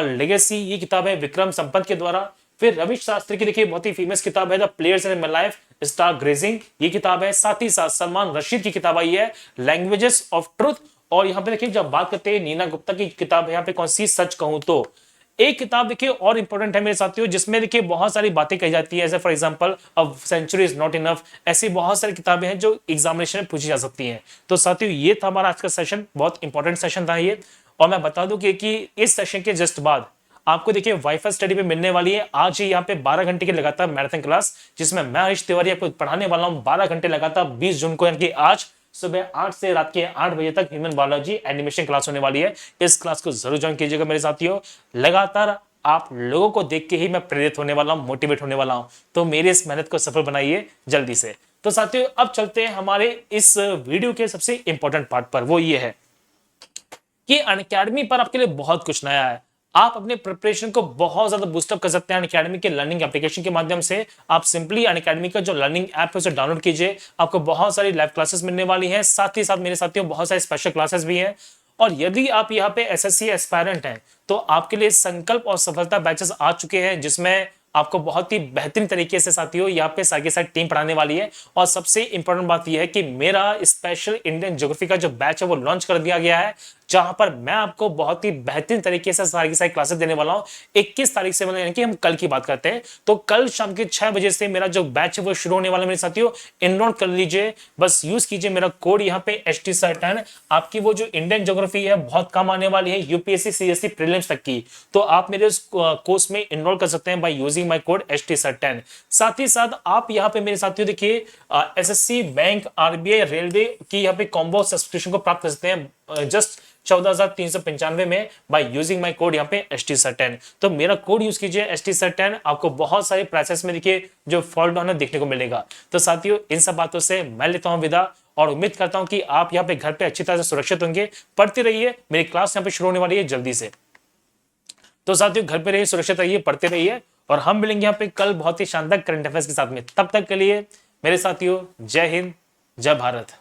लेगेसी, ये किताब है विक्रम संपत के द्वारा। फिर रवि शास्त्री की देखिए बहुत ही फेमस किताब है the players in my life, star grazing, ये किताब है। साथ ही साथ सलमान रशीद की किताब आई है लैंग्वेजेस ऑफ ट्रुथ। और यहाँ पे देखिए जब बात करते हैं नीना गुप्ता की किताब है यहाँ पे कौन सी, सच कहूं तो। एक किताब देखिए और इंपॉर्टेंट है मेरे साथियों, जिसमें देखिए बहुत सारी बातें कही जाती है, जैसे for example a century is not enough. ऐसी बहुत सारी किताबें हैं जो एग्जामिनेशन में पूछी जा सकती हैं। तो साथियों ये था हमारा आज का सेशन, बहुत इंपॉर्टेंट सेशन था ये। और मैं बता दूं कि इस सेशन के जस्ट बाद आपको देखिए वाईफाई स्टडी पे मिलने वाली है आज ही यहाँ पे 12 घंटे की लगातार मैराथन क्लास, जिसमें मैं हरीश तिवारी आपको पढ़ाने वाला हूँ 12 घंटे लगातार 20 जून को, यानी कि आज सुबह 8 से रात के 8 बजे तक ह्यूमन बायोलॉजी एनिमेशन क्लास होने वाली है। इस क्लास को जरूर ज्वाइन कीजिएगा मेरे साथियों। लगातार आप लोगों को देख के ही मैं प्रेरित होने वाला हूं, मोटिवेट होने वाला हूं। तो मेरी इस मेहनत को सफल बनाइए जल्दी से। तो साथियों अब चलते हैं हमारे इस वीडियो के सबसे इंपॉर्टेंट पार्ट पर, वो ये है कि अनअकैडमी पर आपके लिए बहुत कुछ नया है। आप अपने प्रिपरेशन को बहुत ज्यादा बूस्टअप कर सकते हैं अनअकैडमी के लर्निंग एप्लीकेशन के माध्यम से। आप सिंपली अनअकैडमी का जो लर्निंग ऐप है उसे डाउनलोड कीजिए। आपको बहुत सारी लाइव क्लासेस मिलने वाली हैं, साथ ही साथ मेरे साथियों बहुत सारी स्पेशल क्लासेस भी हैं। और यदि आप यहाँ पे एसएससी एस्पायरेंट हैं तो आपके लिए संकल्प और सफलता बैचेस आ चुके हैं, जिसमें आपको बहुत ही बेहतरीन तरीके से साथियों यहाँ पे साथ के साथ टीम पढ़ाने वाली है। और सबसे इंपॉर्टेंट बात यह है कि मेरा स्पेशल इंडियन ज्योग्राफी का जो बैच है वो लॉन्च कर दिया गया है, जहां पर मैं आपको बहुत ही बेहतरीन तरीके से सारी की सारी क्लासेस देने वाला हूं 21 तारीख से, मतलब यानी कि हम कल की बात करते हैं। तो कल शाम के 6 बजे से मेरा जो बैच है वो शुरू होने वाला है मेरे साथियों। इनरोल कर लीजिए, बस यूज कीजिए मेरा कोड यहाँ पे HT10। आपकी वो जो इंडियन ज्योग्राफी है बहुत काम आने वाली है यूपीएससी सीएससी प्रीलिम्स तक की। तो आप मेरे उस कोर्स में इनरोल कर सकते हैं by using my code HT10। साथ ही साथ आप यहाँ पे मेरे साथियों देखिए एसएससी बैंक आरबीआई रेलवे की यहाँ पे कॉम्बो सब्सक्रिप्शन को प्राप्त कर सकते हैं जस्ट 14,395 में बाय यूजिंग माय कोड यहाँ पे HT10। तो मेरा कोड यूज कीजिए HT10, आपको बहुत सारे प्राइसेस में देखिए जो फॉल डाउन देखने को मिलेगा। तो साथियों इन सब बातों से मैं लेता हूं विदा, और उम्मीद करता हूं कि आप यहाँ पे घर पे अच्छी तरह से सुरक्षित होंगे। पढ़ते रहिए, मेरी क्लास यहाँ पे शुरू होने वाली है जल्दी से। तो साथियों घर पे रहिए, सुरक्षित रहिए, पढ़ते रहिए, और हम मिलेंगे यहाँ पे कल बहुत ही शानदार करंट अफेयर्स के साथ में। तब तक के लिए मेरे साथियों जय हिंद, जय भारत।